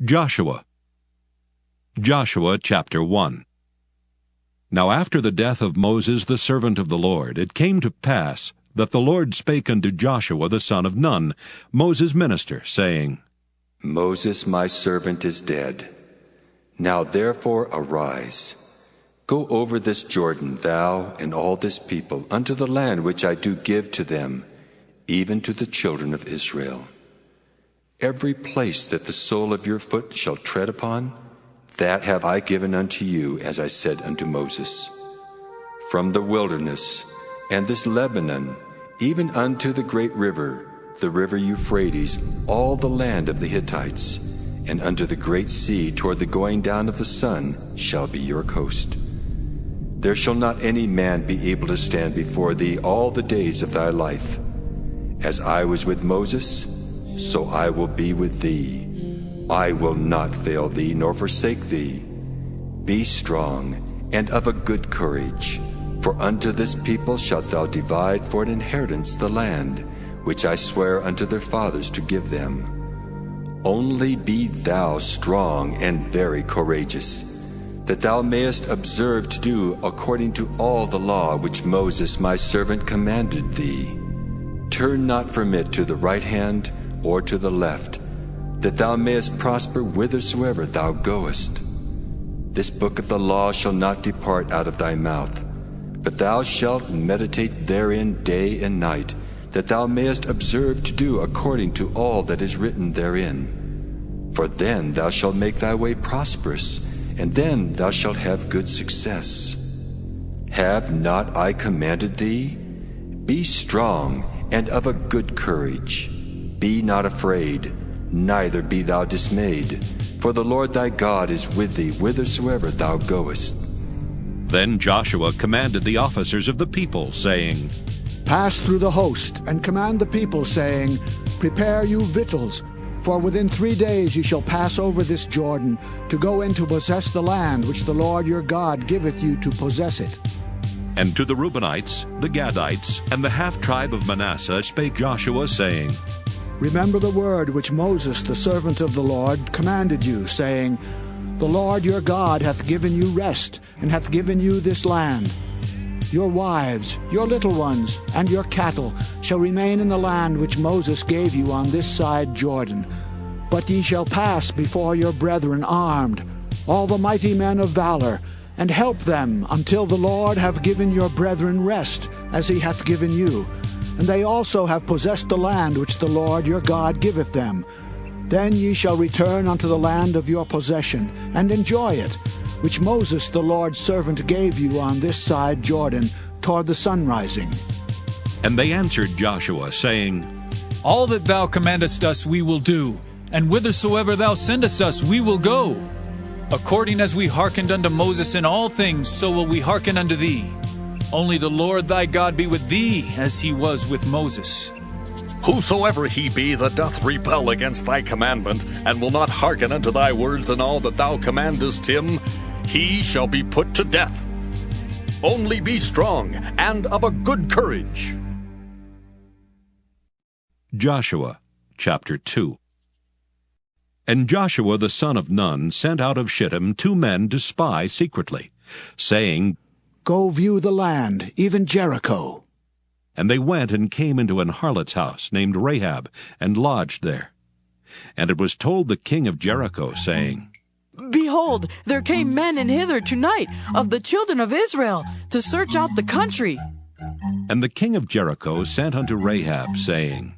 Joshua chapter 1. Now after the death of Moses the servant of the Lord, it came to pass that the Lord spake unto Joshua the son of Nun, Moses' minister, saying, Moses my servant is dead. Now therefore arise, go over this Jordan, thou and all this people, unto the land which I do give to them, even to the children of Israel. Every place that the sole of your foot shall tread upon, that have I given unto you, as I said unto Moses. From the wilderness, and this Lebanon, even unto the great river, the river Euphrates, all the land of the Hittites, and unto the great sea toward the going down of the sun shall be your coast. There shall not any man be able to stand before thee all the days of thy life. As I was with Moses, so I will be with thee. I will not fail thee nor forsake thee. Be strong and of a good courage, for unto this people shalt thou divide for an inheritance the land which I swear unto their fathers to give them. Only be thou strong and very courageous, that thou mayest observe to do according to all the law which Moses my servant commanded thee. Turn not from it to the right hand or to the left, that thou mayest prosper whithersoever thou goest. This book of the law shall not depart out of thy mouth, but thou shalt meditate therein day and night, that thou mayest observe to do according to all that is written therein. For then thou shalt make thy way prosperous, and then thou shalt have good success. Have not I commanded thee? Be strong and of a good courage. Be not afraid, neither be thou dismayed, for the Lord thy God is with thee whithersoever thou goest. Then Joshua commanded the officers of the people, saying, Pass through the host, and command the people, saying, Prepare you victuals, for within 3 days ye shall pass over this Jordan, to go in to possess the land which the Lord your God giveth you to possess it. And to the Reubenites, the Gadites, and the half-tribe of Manasseh spake Joshua, saying, Remember the word which Moses the servant of the Lord commanded you, saying, The Lord your God hath given you rest, and hath given you this land. Your wives, your little ones, and your cattle shall remain in the land which Moses gave you on this side Jordan. But ye shall pass before your brethren armed, all the mighty men of valor, and help them until the Lord have given your brethren rest, as he hath given you. And they also have possessed the land which the Lord your God giveth them. Then ye shall return unto the land of your possession, and enjoy it, which Moses the Lord's servant gave you on this side Jordan, toward the sunrising. And they answered Joshua, saying, All that thou commandest us we will do, and whithersoever thou sendest us we will go. According as we hearkened unto Moses in all things, so will we hearken unto thee. Only the Lord thy God be with thee, as he was with Moses. Whosoever he be that doth rebel against thy commandment, and will not hearken unto thy words in all that thou commandest him, he shall be put to death. Only be strong and of a good courage. Joshua chapter 2. And Joshua the son of Nun sent out of Shittim 2 men to spy secretly, saying, Go view the land, even Jericho. And they went and came into an harlot's house named Rahab, and lodged there. And it was told the king of Jericho, saying, Behold, there came men in hither tonight of the children of Israel to search out the country. And the king of Jericho sent unto Rahab, saying,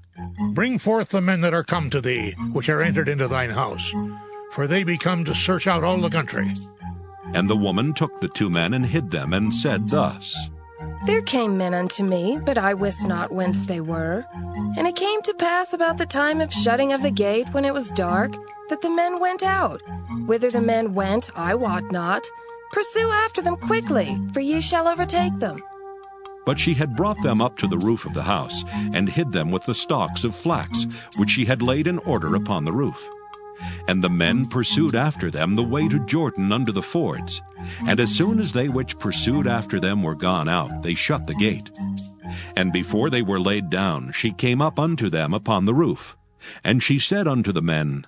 Bring forth the men that are come to thee, which are entered into thine house, for they be come to search out all the country. And the woman took the 2 men and hid them, and said thus, There came men unto me, but I wist not whence they were. And it came to pass about the time of shutting of the gate, when it was dark, that the men went out. Whither the men went, I wot not. Pursue after them quickly, for ye shall overtake them. But she had brought them up to the roof of the house, and hid them with the stalks of flax, which she had laid in order upon the roof. And the men pursued after them the way to Jordan under the fords. And as soon as they which pursued after them were gone out, they shut the gate. And before they were laid down, she came up unto them upon the roof. And she said unto the men,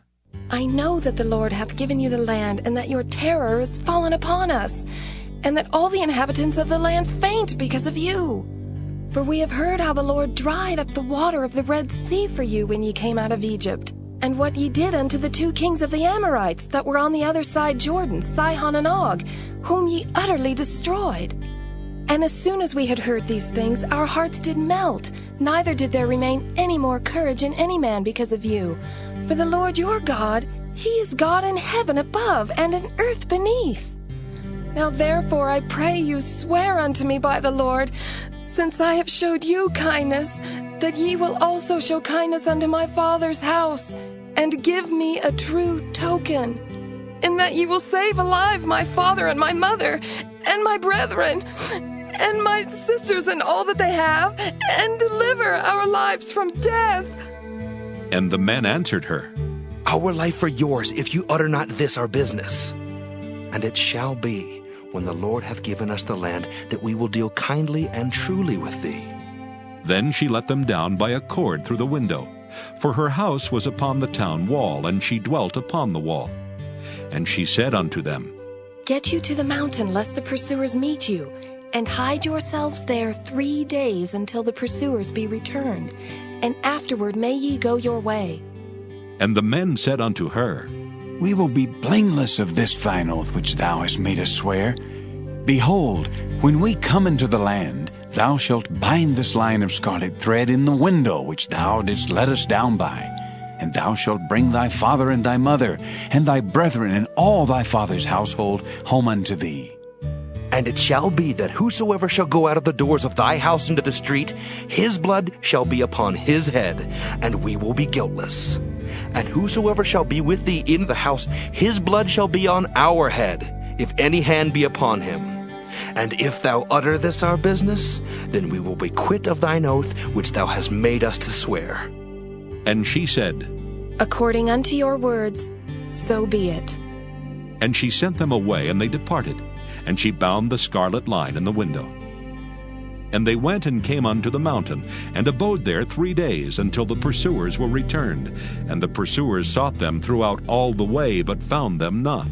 I know that the Lord hath given you the land, and that your terror is fallen upon us, and that all the inhabitants of the land faint because of you. For we have heard how the Lord dried up the water of the Red Sea for you when ye came out of Egypt, and what ye did unto the 2 kings of the Amorites that were on the other side Jordan, Sihon and Og, whom ye utterly destroyed. And as soon as we had heard these things, our hearts did melt, neither did there remain any more courage in any man because of you. For the Lord your God, he is God in heaven above and in earth beneath. Now therefore I pray you, swear unto me by the Lord, since I have showed you kindness, that ye will also show kindness unto my father's house, and give me a true token, in that ye will save alive my father and my mother, and my brethren, and my sisters and all that they have, and deliver our lives from death. And the men answered her, Our life for yours, if you utter not this our business. And it shall be, when the Lord hath given us the land, that we will deal kindly and truly with thee. Then she let them down by a cord through the window, for her house was upon the town wall, and she dwelt upon the wall. And she said unto them, Get you to the mountain, lest the pursuers meet you, and hide yourselves there 3 days until the pursuers be returned, and afterward may ye go your way. And the men said unto her, We will be blameless of this thine oath which thou hast made us swear. Behold, when we come into the land, thou shalt bind this line of scarlet thread in the window which thou didst let us down by, and thou shalt bring thy father and thy mother, and thy brethren and all thy father's household home unto thee. And it shall be that whosoever shall go out of the doors of thy house into the street, his blood shall be upon his head, and we will be guiltless. And whosoever shall be with thee in the house, his blood shall be on our head, if any hand be upon him. And if thou utter this our business, then we will be quit of thine oath which thou hast made us to swear. And she said, According unto your words, so be it. And she sent them away, and they departed. And she bound the scarlet line in the window. And they went and came unto the mountain, and abode there 3 days, until the pursuers were returned. And the pursuers sought them throughout all the way, but found them not.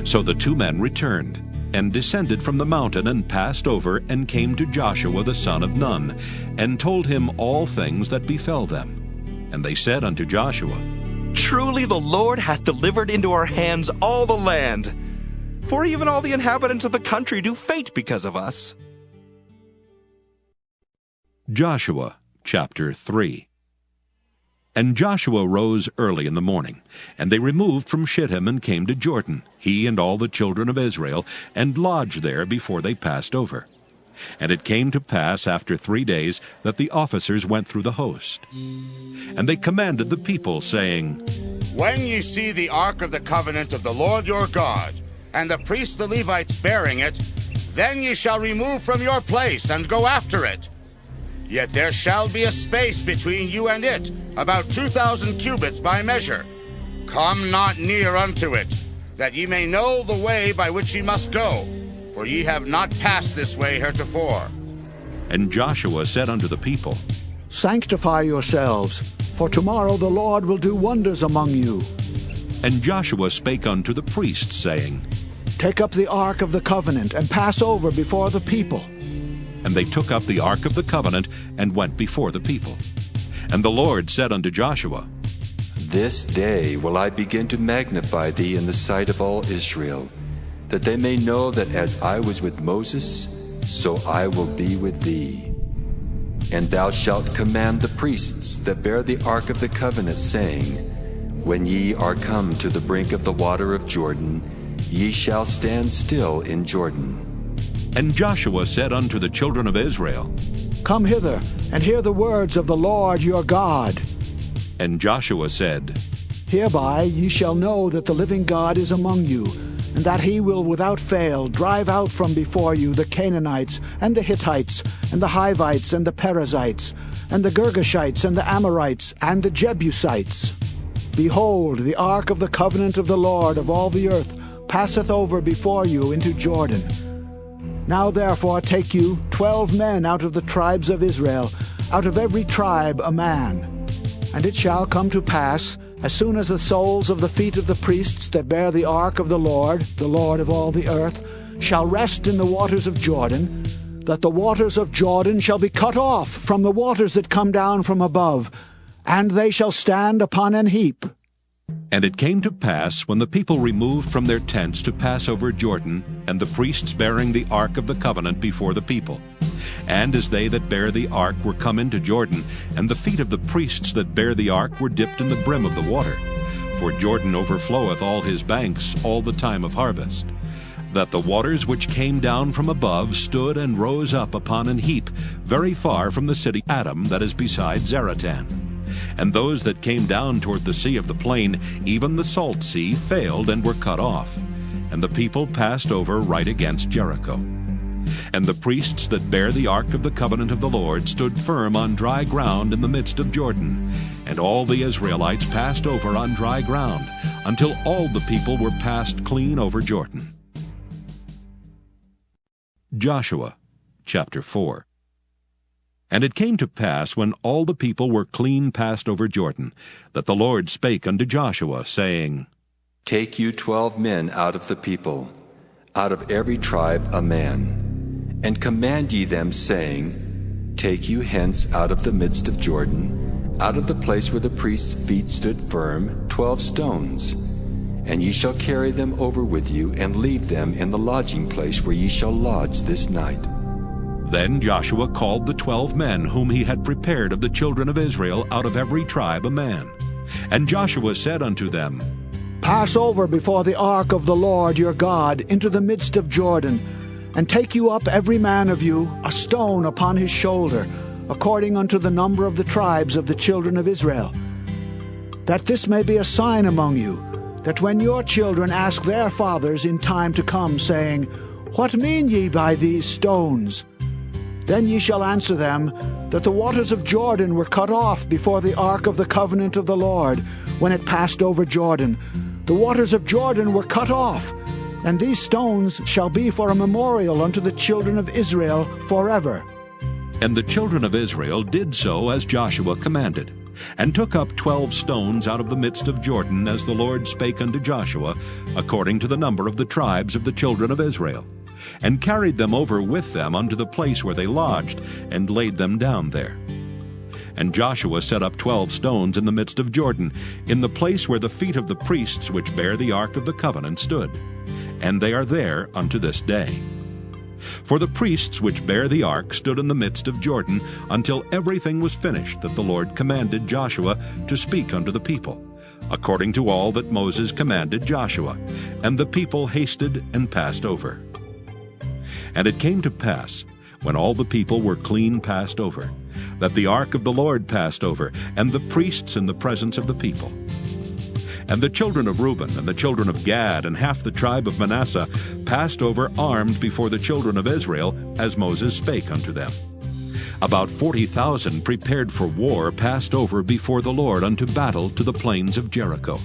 So the 2 men returned, and descended from the mountain, and passed over, and came to Joshua the son of Nun, and told him all things that befell them. And they said unto Joshua, Truly the Lord hath delivered into our hands all the land, for even all the inhabitants of the country do faint because of us. Joshua chapter 3. And Joshua rose early in the morning, and they removed from Shittim and came to Jordan, he and all the children of Israel, and lodged there before they passed over. And it came to pass after 3 days that the officers went through the host. And they commanded the people, saying, When ye see the ark of the covenant of the Lord your God, and the priests the Levites bearing it, then ye shall remove from your place, and go after it. Yet there shall be a space between you and it, about 2,000 cubits by measure. Come not near unto it, that ye may know the way by which ye must go, for ye have not passed this way heretofore. And Joshua said unto the people, Sanctify yourselves, for tomorrow the Lord will do wonders among you. And Joshua spake unto the priests, saying, Take up the ark of the covenant, and pass over before the people. And they took up the ark of the covenant, and went before the people. And the Lord said unto Joshua, This day will I begin to magnify thee in the sight of all Israel, that they may know that as I was with Moses, so I will be with thee. And thou shalt command the priests that bear the ark of the covenant, saying, When ye are come to the brink of the water of Jordan, ye shall stand still in Jordan. And Joshua said unto the children of Israel, Come hither, and hear the words of the Lord your God. And Joshua said, Hereby ye shall know that the living God is among you, and that he will without fail drive out from before you the Canaanites, and the Hittites, and the Hivites, and the Perizzites, and the Girgashites, and the Amorites, and the Jebusites. Behold, the ark of the covenant of the Lord of all the earth passeth over before you into Jordan. Now therefore take you 12 men out of the tribes of Israel, out of every tribe a man. And it shall come to pass, as soon as the soles of the feet of the priests that bear the ark of the Lord of all the earth, shall rest in the waters of Jordan, that the waters of Jordan shall be cut off from the waters that come down from above, and they shall stand upon an heap. And it came to pass, when the people removed from their tents to pass over Jordan, and the priests bearing the ark of the covenant before the people, and as they that bear the ark were come into Jordan, and the feet of the priests that bear the ark were dipped in the brim of the water, for Jordan overfloweth all his banks all the time of harvest, that the waters which came down from above stood and rose up upon an heap very far from the city Adam that is beside Zaratan. And those that came down toward the sea of the plain, even the salt sea, failed and were cut off. And the people passed over right against Jericho. And the priests that bear the ark of the covenant of the Lord stood firm on dry ground in the midst of Jordan. And all the Israelites passed over on dry ground, until all the people were passed clean over Jordan. Joshua chapter 4. And it came to pass, when all the people were clean passed over Jordan, that the Lord spake unto Joshua, saying, Take you 12 men out of the people, out of every tribe a man, and command ye them, saying, Take you hence out of the midst of Jordan, out of the place where the priest's feet stood firm, 12 stones. And ye shall carry them over with you, and leave them in the lodging place where ye shall lodge this night. Then Joshua called the 12 men whom he had prepared of the children of Israel out of every tribe a man. And Joshua said unto them, Pass over before the ark of the Lord your God into the midst of Jordan, and take you up every man of you a stone upon his shoulder, according unto the number of the tribes of the children of Israel, that this may be a sign among you, that when your children ask their fathers in time to come, saying, What mean ye by these stones? Then ye shall answer them, that the waters of Jordan were cut off before the ark of the covenant of the Lord, when it passed over Jordan. The waters of Jordan were cut off, and these stones shall be for a memorial unto the children of Israel forever. And the children of Israel did so as Joshua commanded, and took up 12 stones out of the midst of Jordan, as the Lord spake unto Joshua, according to the number of the tribes of the children of Israel, and carried them over with them unto the place where they lodged, and laid them down there. And Joshua set up 12 stones in the midst of Jordan, in the place where the feet of the priests which bear the ark of the covenant stood, and they are there unto this day. For the priests which bear the ark stood in the midst of Jordan, until everything was finished that the Lord commanded Joshua to speak unto the people, according to all that Moses commanded Joshua. And the people hasted and passed over. And it came to pass, when all the people were clean passed over, that the ark of the Lord passed over, and the priests in the presence of the people. And the children of Reuben and the children of Gad and half the tribe of Manasseh passed over armed before the children of Israel, as Moses spake unto them. About 40,000 prepared for war passed over before the Lord unto battle to the plains of Jericho.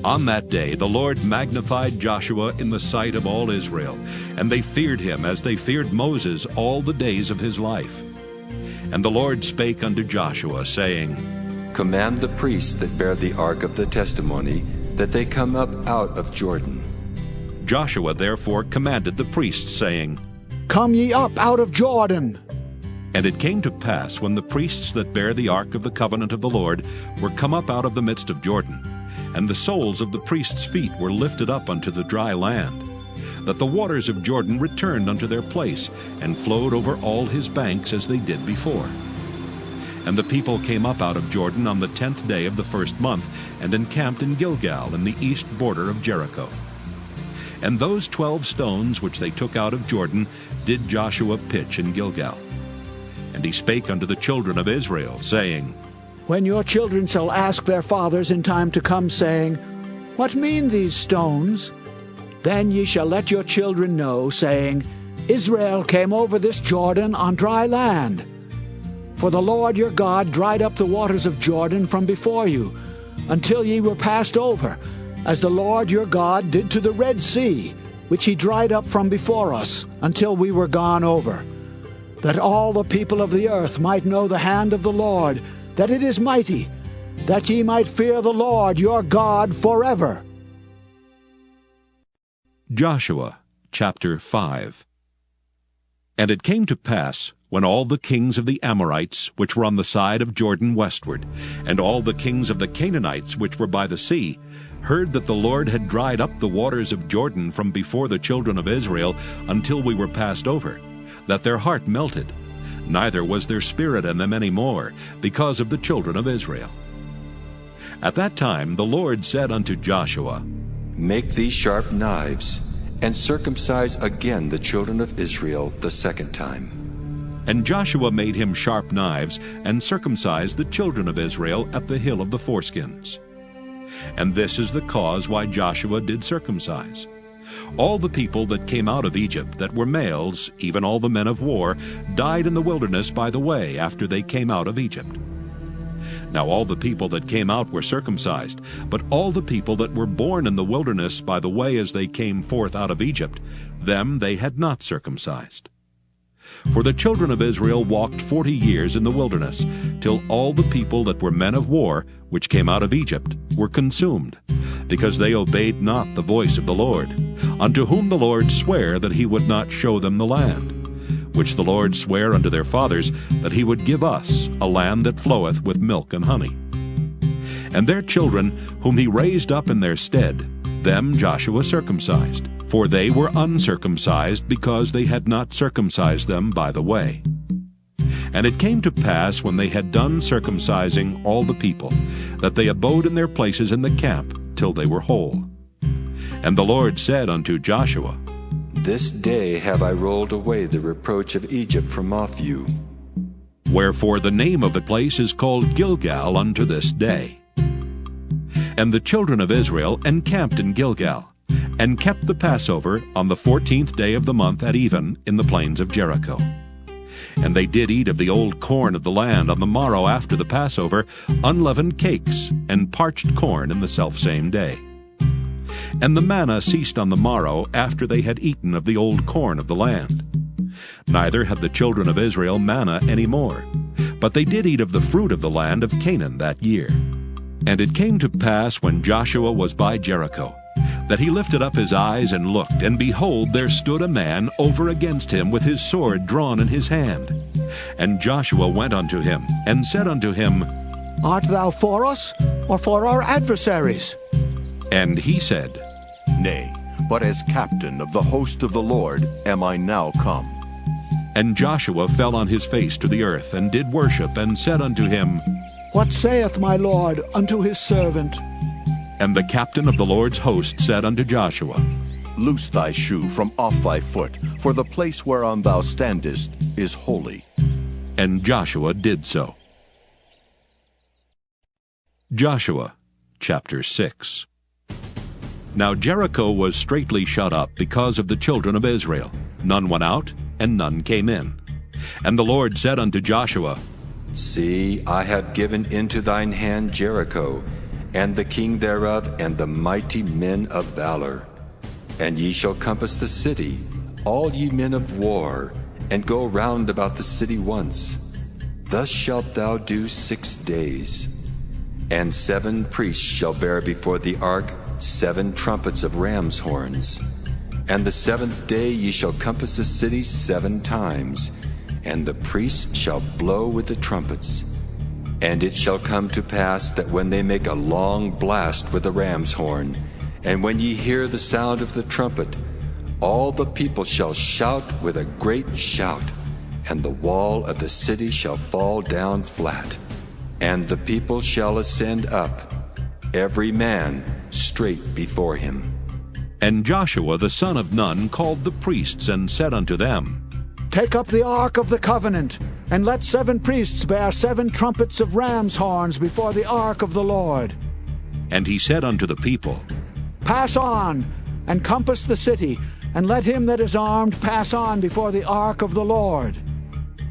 On that day the Lord magnified Joshua in the sight of all Israel, and they feared him as they feared Moses all the days of his life. And the Lord spake unto Joshua, saying, Command the priests that bear the ark of the testimony, that they come up out of Jordan. Joshua therefore commanded the priests, saying, Come ye up out of Jordan. And it came to pass, when the priests that bear the ark of the covenant of the Lord were come up out of the midst of Jordan, and the soles of the priests' feet were lifted up unto the dry land, that the waters of Jordan returned unto their place, and flowed over all his banks as they did before. And the people came up out of Jordan on the 10th day of the first month, and encamped in Gilgal in the east border of Jericho. And those 12 stones which they took out of Jordan did Joshua pitch in Gilgal. And he spake unto the children of Israel, saying, When your children shall ask their fathers in time to come, saying, What mean these stones? Then ye shall let your children know, saying, Israel came over this Jordan on dry land. For the Lord your God dried up the waters of Jordan from before you, until ye were passed over, as the Lord your God did to the Red Sea, which he dried up from before us, until we were gone over, that all the people of the earth might know the hand of the Lord, that it is mighty, that ye might fear the Lord your God forever. Joshua chapter 5. And it came to pass, when all the kings of the Amorites, which were on the side of Jordan westward, and all the kings of the Canaanites, which were by the sea, heard that the Lord had dried up the waters of Jordan from before the children of Israel until we were passed over, that their heart melted, neither was there spirit in them any more, because of the children of Israel. At that time the Lord said unto Joshua, Make thee sharp knives, and circumcise again the children of Israel the second time. And Joshua made him sharp knives, and circumcised the children of Israel at the hill of the foreskins. And this is the cause why Joshua did circumcise. All the people that came out of Egypt that were males, even all the men of war, died in the wilderness by the way after they came out of Egypt. Now all the people that came out were circumcised, but all the people that were born in the wilderness by the way as they came forth out of Egypt, them they had not circumcised. For the children of Israel walked 40 years in the wilderness, till all the people that were men of war, which came out of Egypt, were consumed, because they obeyed not the voice of the Lord, unto whom the Lord sware that he would not show them the land, which the Lord sware unto their fathers, that he would give us a land that floweth with milk and honey. And their children, whom he raised up in their stead, them Joshua circumcised, for they were uncircumcised, because they had not circumcised them by the way. And it came to pass, when they had done circumcising all the people, that they abode in their places in the camp till they were whole. And the Lord said unto Joshua, This day have I rolled away the reproach of Egypt from off you. Wherefore the name of the place is called Gilgal unto this day. And the children of Israel encamped in Gilgal, and kept the Passover on the 14th day of the month at even in the plains of Jericho. And they did eat of the old corn of the land on the morrow after the Passover, unleavened cakes, and parched corn in the selfsame day. And the manna ceased on the morrow after they had eaten of the old corn of the land. Neither had the children of Israel manna any more, but they did eat of the fruit of the land of Canaan that year. And it came to pass, when Joshua was by Jericho, that he lifted up his eyes and looked, and behold, there stood a man over against him with his sword drawn in his hand. And Joshua went unto him, and said unto him, Art thou for us, or for our adversaries? And he said, Nay, but as captain of the host of the Lord am I now come. And Joshua fell on his face to the earth, and did worship, and said unto him, What saith my Lord unto his servant? And the captain of the Lord's host said unto Joshua, Loose thy shoe from off thy foot, for the place whereon thou standest is holy. And Joshua did so. Joshua chapter 6. Now Jericho was straitly shut up because of the children of Israel. None went out, and none came in. And the Lord said unto Joshua, See, I have given into thine hand Jericho, and the king thereof, and the mighty men of valor. And ye shall compass the city, all ye men of war, and go round about the city once. Thus shalt thou do 6 days. And 7 priests shall bear before the ark 7 trumpets of ram's horns. And the 7th day ye shall compass the city 7 times, and the priests shall blow with the trumpets. And it shall come to pass that when they make a long blast with the ram's horn, and when ye hear the sound of the trumpet, all the people shall shout with a great shout, and the wall of the city shall fall down flat, and the people shall ascend up, every man straight before him. And Joshua the son of Nun called the priests, and said unto them, Take up the ark of the covenant, and let 7 priests bear 7 trumpets of ram's horns before the ark of the Lord. And he said unto the people, Pass on, and compass the city, and let him that is armed pass on before the ark of the Lord.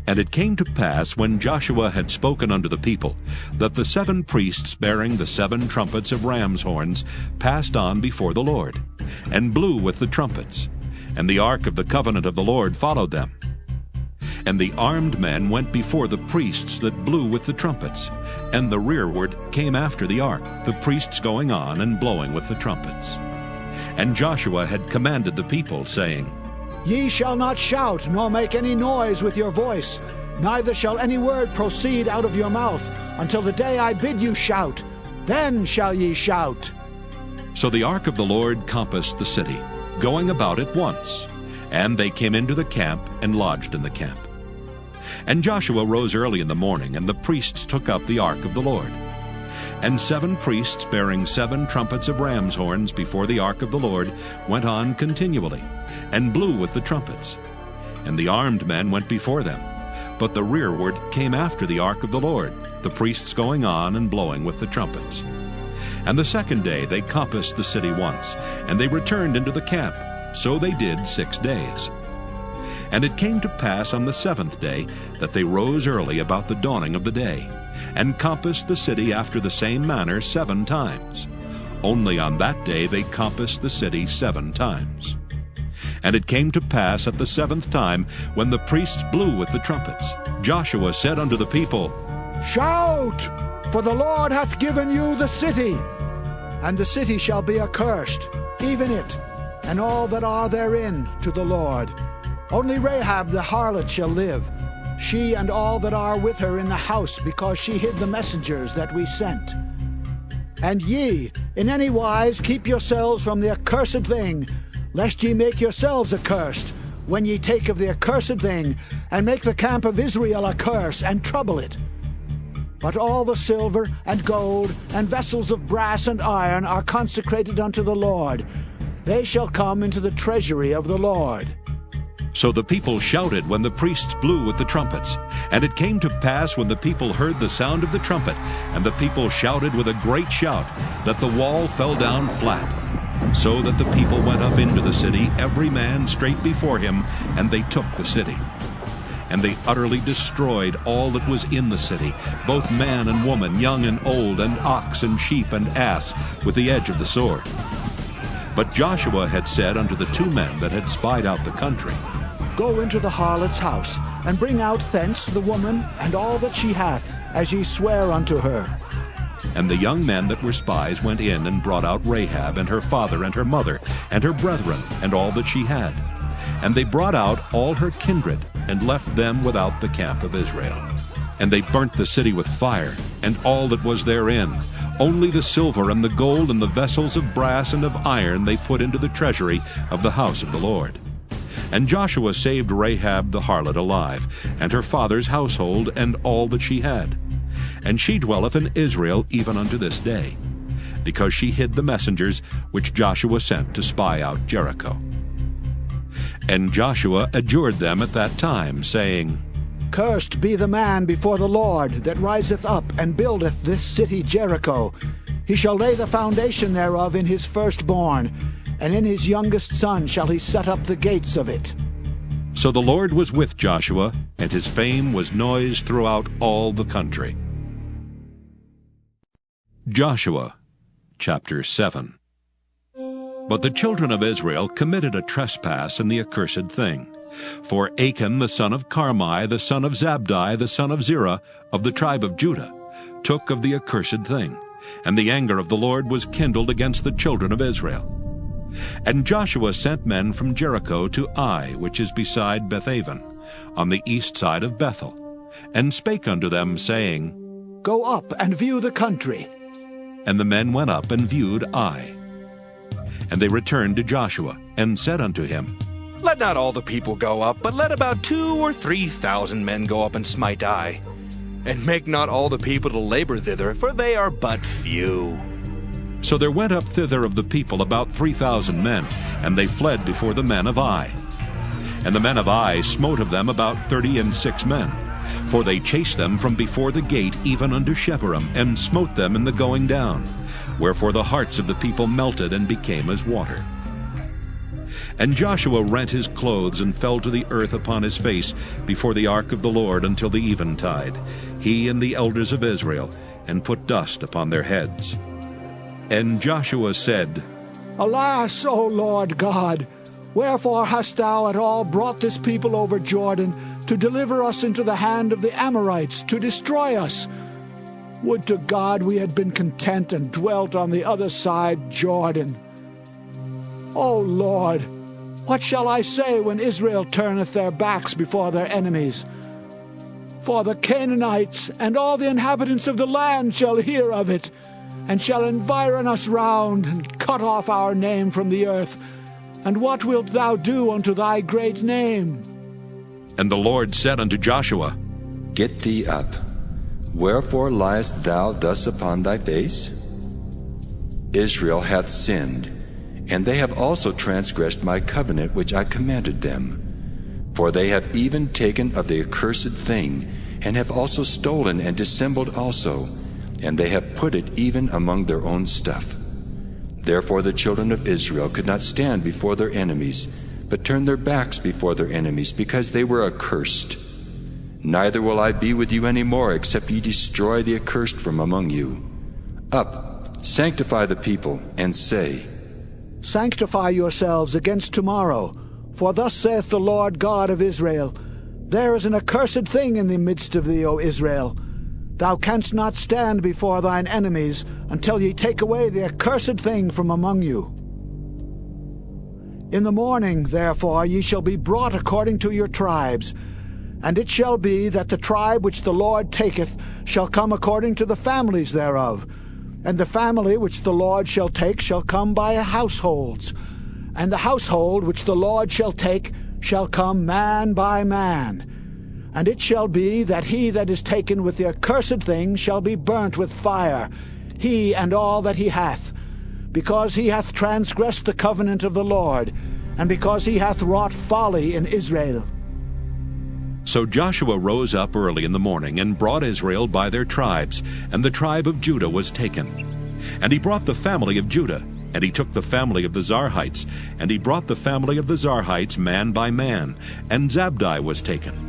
And it came to pass, when Joshua had spoken unto the people, that the 7 priests bearing the 7 trumpets of ram's horns passed on before the Lord, and blew with the trumpets. And the ark of the covenant of the Lord followed them. And the armed men went before the priests that blew with the trumpets, and the rearward came after the ark, the priests going on and blowing with the trumpets. And Joshua had commanded the people, saying, Ye shall not shout, nor make any noise with your voice, neither shall any word proceed out of your mouth, until the day I bid you shout. Then shall ye shout. So the ark of the Lord compassed the city, going about it once. And they came into the camp and lodged in the camp. And Joshua rose early in the morning, and the priests took up the ark of the Lord. And 7 priests bearing 7 trumpets of ram's horns before the ark of the Lord went on continually, and blew with the trumpets. And the armed men went before them, but the rearward came after the ark of the Lord, the priests going on and blowing with the trumpets. And the second day they compassed the city once, and they returned into the camp. So they did 6 days. And it came to pass on the 7th day that they rose early about the dawning of the day, and compassed the city after the same manner 7 times. Only on that day they compassed the city 7 times. And it came to pass at the 7th time, when the priests blew with the trumpets, Joshua said unto the people, Shout, for the Lord hath given you the city. And the city shall be accursed, even it, and all that are therein, to the Lord. Only Rahab the harlot shall live, she and all that are with her in the house, because she hid the messengers that we sent. And ye, in any wise, keep yourselves from the accursed thing, lest ye make yourselves accursed, when ye take of the accursed thing, and make the camp of Israel a curse, and trouble it. But all the silver and gold and vessels of brass and iron are consecrated unto the Lord. They shall come into the treasury of the Lord. So the people shouted when the priests blew with the trumpets. And it came to pass, when the people heard the sound of the trumpet, and the people shouted with a great shout, that the wall fell down flat. So that the people went up into the city, every man straight before him, and they took the city. And they utterly destroyed all that was in the city, both man and woman, young and old, and ox and sheep and ass, with the edge of the sword. But Joshua had said unto the 2 men that had spied out the country, Go into the harlot's house, and bring out thence the woman and all that she hath, as ye swear unto her. And the young men that were spies went in and brought out Rahab and her father and her mother and her brethren and all that she had. And they brought out all her kindred, and left them without the camp of Israel. And they burnt the city with fire, and all that was therein. Only the silver and the gold and the vessels of brass and of iron they put into the treasury of the house of the Lord. And Joshua saved Rahab the harlot alive, and her father's household, and all that she had. And she dwelleth in Israel even unto this day, because she hid the messengers which Joshua sent to spy out Jericho. And Joshua adjured them at that time, saying, Cursed be the man before the Lord that riseth up and buildeth this city Jericho. He shall lay the foundation thereof in his firstborn, and in his youngest son shall he set up the gates of it. So the Lord was with Joshua, and his fame was noised throughout all the country. Joshua chapter 7. But the children of Israel committed a trespass in the accursed thing. For Achan the son of Carmi, the son of Zabdi, the son of Zerah, of the tribe of Judah, took of the accursed thing, and the anger of the Lord was kindled against the children of Israel. And Joshua sent men from Jericho to Ai, which is beside Bethaven, on the east side of Bethel, and spake unto them, saying, Go up and view the country. And the men went up and viewed Ai. And they returned to Joshua, and said unto him, Let not all the people go up, but let about 2,000 or 3,000 men go up and smite Ai. And make not all the people to labor thither, for they are but few. So there went up thither of the people about 3,000 men, and they fled before the men of Ai. And the men of Ai smote of them about 36 men, for they chased them from before the gate even unto Shebarim, and smote them in the going down. Wherefore the hearts of the people melted and became as water. And Joshua rent his clothes and fell to the earth upon his face before the ark of the Lord until the eventide, he and the elders of Israel, and put dust upon their heads. And Joshua said, Alas, O Lord God, Wherefore hast thou at all brought this people over Jordan to deliver us into the hand of the Amorites, to destroy us? Would to God we had been content and dwelt on the other side Jordan. O Lord, what shall I say when Israel turneth their backs before their enemies? For the Canaanites and all the inhabitants of the land shall hear of it, and shall environ us round, and cut off our name from the earth. And what wilt thou do unto thy great name? And the Lord said unto Joshua, Get thee up. Wherefore liest thou thus upon thy face? Israel hath sinned, and they have also transgressed my covenant which I commanded them. For they have even taken of the accursed thing, and have also stolen and dissembled also, and they have put it even among their own stuff. Therefore the children of Israel could not stand before their enemies, but turned their backs before their enemies, because they were accursed. Neither will I be with you any more, except ye destroy the accursed from among you. Up, sanctify the people, and say, Sanctify yourselves against tomorrow, for thus saith the Lord God of Israel, There is an accursed thing in the midst of thee, O Israel. Thou canst not stand before thine enemies until ye take away the accursed thing from among you. In the morning, therefore, ye shall be brought according to your tribes. And it shall be that the tribe which the Lord taketh shall come according to the families thereof. And the family which the Lord shall take shall come by households. And the household which the Lord shall take shall come man by man. And it shall be that he that is taken with the accursed thing shall be burnt with fire, he and all that he hath, because he hath transgressed the covenant of the Lord, and because he hath wrought folly in Israel. So Joshua rose up early in the morning, and brought Israel by their tribes, and the tribe of Judah was taken. And he brought the family of Judah, and he took the family of the Zarhites, and he brought the family of the Zarhites man by man, and Zabdi was taken.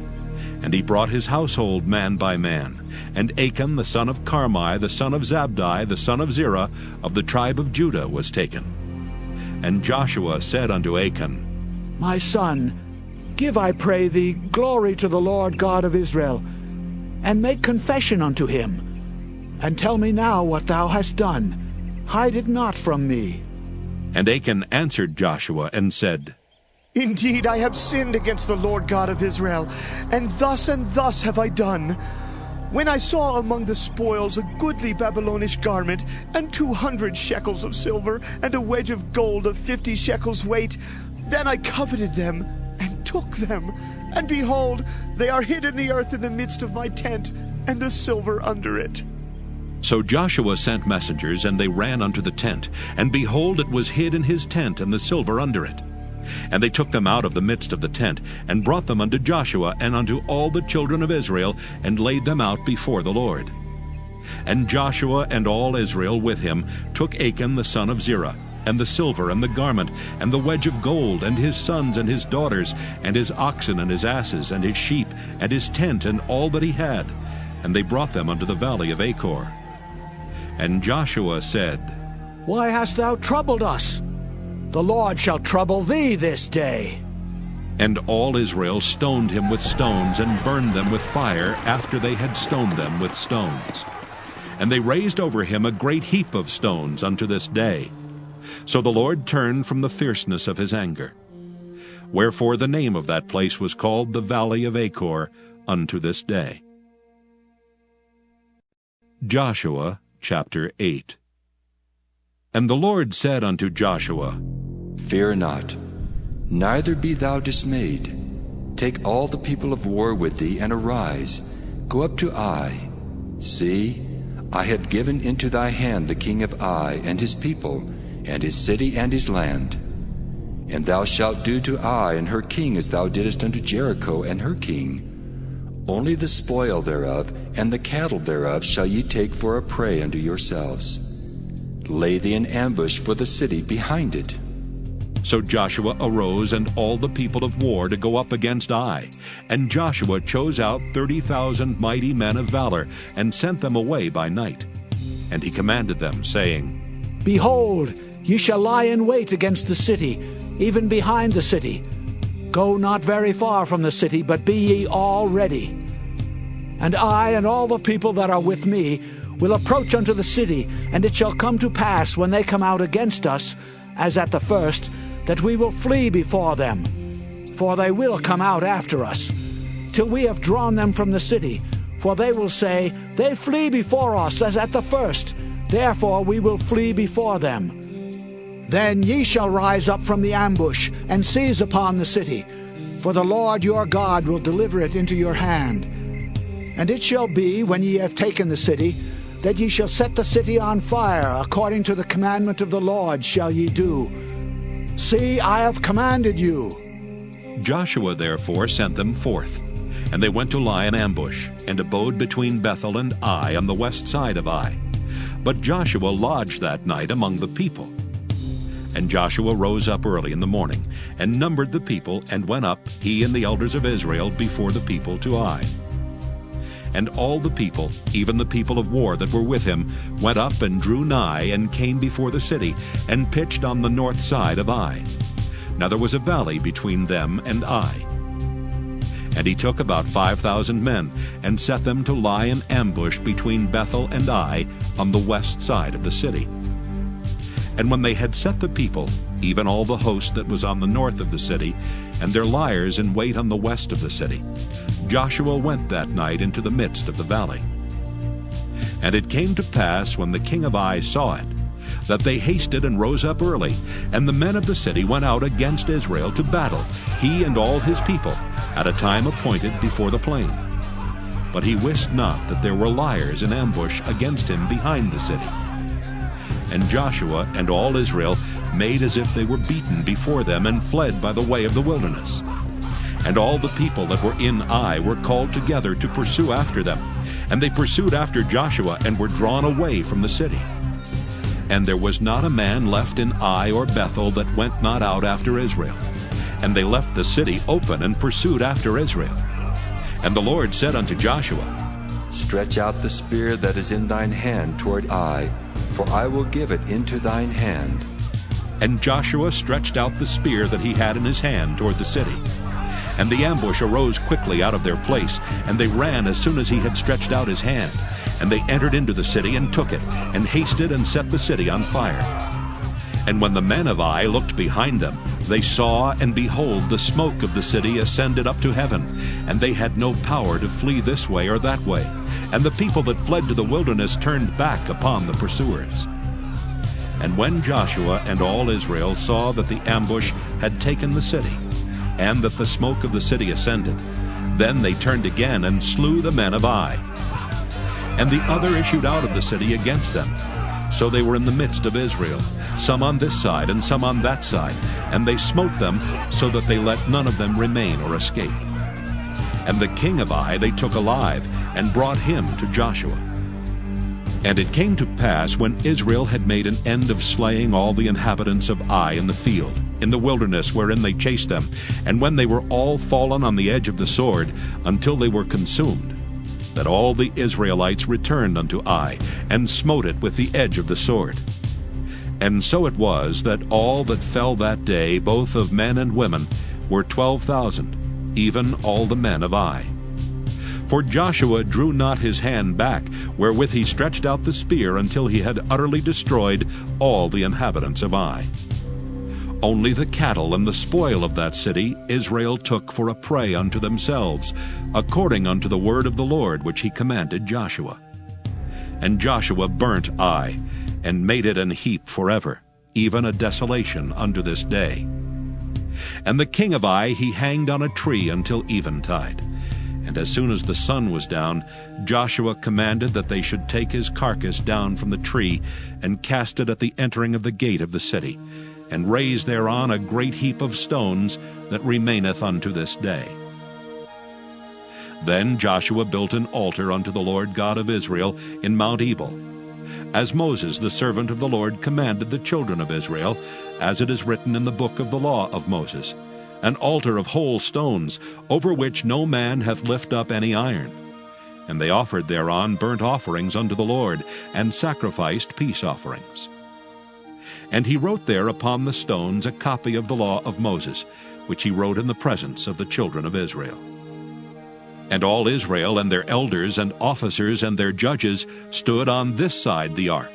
And he brought his household man by man. And Achan the son of Carmi, the son of Zabdi, the son of Zerah, of the tribe of Judah, was taken. And Joshua said unto Achan, My son, give, I pray thee, glory to the Lord God of Israel, and make confession unto him. And tell me now what thou hast done. Hide it not from me. And Achan answered Joshua and said, Indeed, I have sinned against the Lord God of Israel, and thus have I done. When I saw among the spoils a goodly Babylonish garment, and 200 shekels of silver, and a wedge of gold of 50 shekels weight, then I coveted them, and took them. And behold, they are hid in the earth in the midst of my tent, and the silver under it. So Joshua sent messengers, and they ran unto the tent, and behold, it was hid in his tent, and the silver under it. And they took them out of the midst of the tent, and brought them unto Joshua and unto all the children of Israel, and laid them out before the Lord. And Joshua and all Israel with him took Achan the son of Zerah, and the silver, and the garment, and the wedge of gold, and his sons and his daughters, and his oxen and his asses, and his sheep, and his tent, and all that he had. And they brought them unto the valley of Achor. And Joshua said, Why hast thou troubled us? The Lord shall trouble thee this day. And all Israel stoned him with stones, and burned them with fire, after they had stoned them with stones. And they raised over him a great heap of stones unto this day. So the Lord turned from the fierceness of his anger. Wherefore the name of that place was called the Valley of Achor unto this day. Joshua chapter 8. And the Lord said unto Joshua, Fear not, neither be thou dismayed. Take all the people of war with thee, and arise, go up to Ai. See, I have given into thy hand the king of Ai, and his people, and his city, and his land. And thou shalt do to Ai and her king as thou didst unto Jericho and her king. Only the spoil thereof and the cattle thereof shall ye take for a prey unto yourselves. Lay thee in ambush for the city behind it. So Joshua arose, and all the people of war, to go up against Ai. And Joshua chose out 30,000 mighty men of valor, and sent them away by night. And he commanded them, saying, Behold, Ye shall lie in wait against the city, even behind the city. Go not very far from the city, but be ye all ready. And I and all the people that are with me will approach unto the city, and it shall come to pass when they come out against us, as at the first, that we will flee before them. For they will come out after us, till we have drawn them from the city. For they will say, They flee before us as at the first, therefore we will flee before them. Then ye shall rise up from the ambush, and seize upon the city, for the Lord your God will deliver it into your hand. And it shall be, when ye have taken the city, that ye shall set the city on fire, according to the commandment of the Lord shall ye do. See, I have commanded you. Joshua therefore sent them forth, and they went to lie in ambush, and abode between Bethel and Ai on the west side of Ai. But Joshua lodged that night among the people. And Joshua rose up early in the morning, and numbered the people, and went up, he and the elders of Israel, before the people to Ai. And all the people, even the people of war that were with him, went up and drew nigh, and came before the city, and pitched on the north side of Ai. Now there was a valley between them and Ai. And he took about 5,000 men, and set them to lie in ambush between Bethel and Ai, on the west side of the city. And when they had set the people, even all the host that was on the north of the city, and their liers in wait on the west of the city, Joshua went that night into the midst of the valley. And it came to pass, when the king of Ai saw it, that they hasted and rose up early, and the men of the city went out against Israel to battle, he and all his people, at a time appointed before the plain. But he wist not that there were liers in ambush against him behind the city. And Joshua and all Israel made as if they were beaten before them, and fled by the way of the wilderness. And all the people that were in Ai were called together to pursue after them. And they pursued after Joshua, and were drawn away from the city. And there was not a man left in Ai or Bethel that went not out after Israel. And they left the city open, and pursued after Israel. And the Lord said unto Joshua, Stretch out the spear that is in thine hand toward Ai, for I will give it into thine hand. And Joshua stretched out the spear that he had in his hand toward the city. And the ambush arose quickly out of their place, and they ran as soon as he had stretched out his hand. And they entered into the city, and took it, and hasted and set the city on fire. And when the men of Ai looked behind them, they saw, and behold, the smoke of the city ascended up to heaven, and they had no power to flee this way or that way. And the people that fled to the wilderness turned back upon the pursuers. And when Joshua and all Israel saw that the ambush had taken the city, and that the smoke of the city ascended, then they turned again, and slew the men of Ai. And the other issued out of the city against them. So they were in the midst of Israel, some on this side and some on that side, and they smote them, so that they let none of them remain or escape. And the king of Ai they took alive, and brought him to Joshua. And it came to pass, when Israel had made an end of slaying all the inhabitants of Ai in the field, in the wilderness wherein they chased them, and when they were all fallen on the edge of the sword, until they were consumed, that all the Israelites returned unto Ai, and smote it with the edge of the sword. And so it was, that all that fell that day, both of men and women, were 12,000, even all the men of Ai. For Joshua drew not his hand back, wherewith he stretched out the spear, until he had utterly destroyed all the inhabitants of Ai. Only the cattle and the spoil of that city Israel took for a prey unto themselves, according unto the word of the Lord which he commanded Joshua. And Joshua burnt Ai, and made it an heap forever, even a desolation unto this day. And the king of Ai he hanged on a tree until eventide. And as soon as the sun was down, Joshua commanded that they should take his carcass down from the tree, and cast it at the entering of the gate of the city, and raise thereon a great heap of stones that remaineth unto this day. Then Joshua built an altar unto the Lord God of Israel in Mount Ebal, as Moses the servant of the Lord commanded the children of Israel, as it is written in the book of the law of Moses, an altar of whole stones, over which no man hath lift up any iron. And they offered thereon burnt offerings unto the Lord, and sacrificed peace offerings. And he wrote there upon the stones a copy of the law of Moses, which he wrote in the presence of the children of Israel. And all Israel and their elders and officers and their judges stood on this side the ark,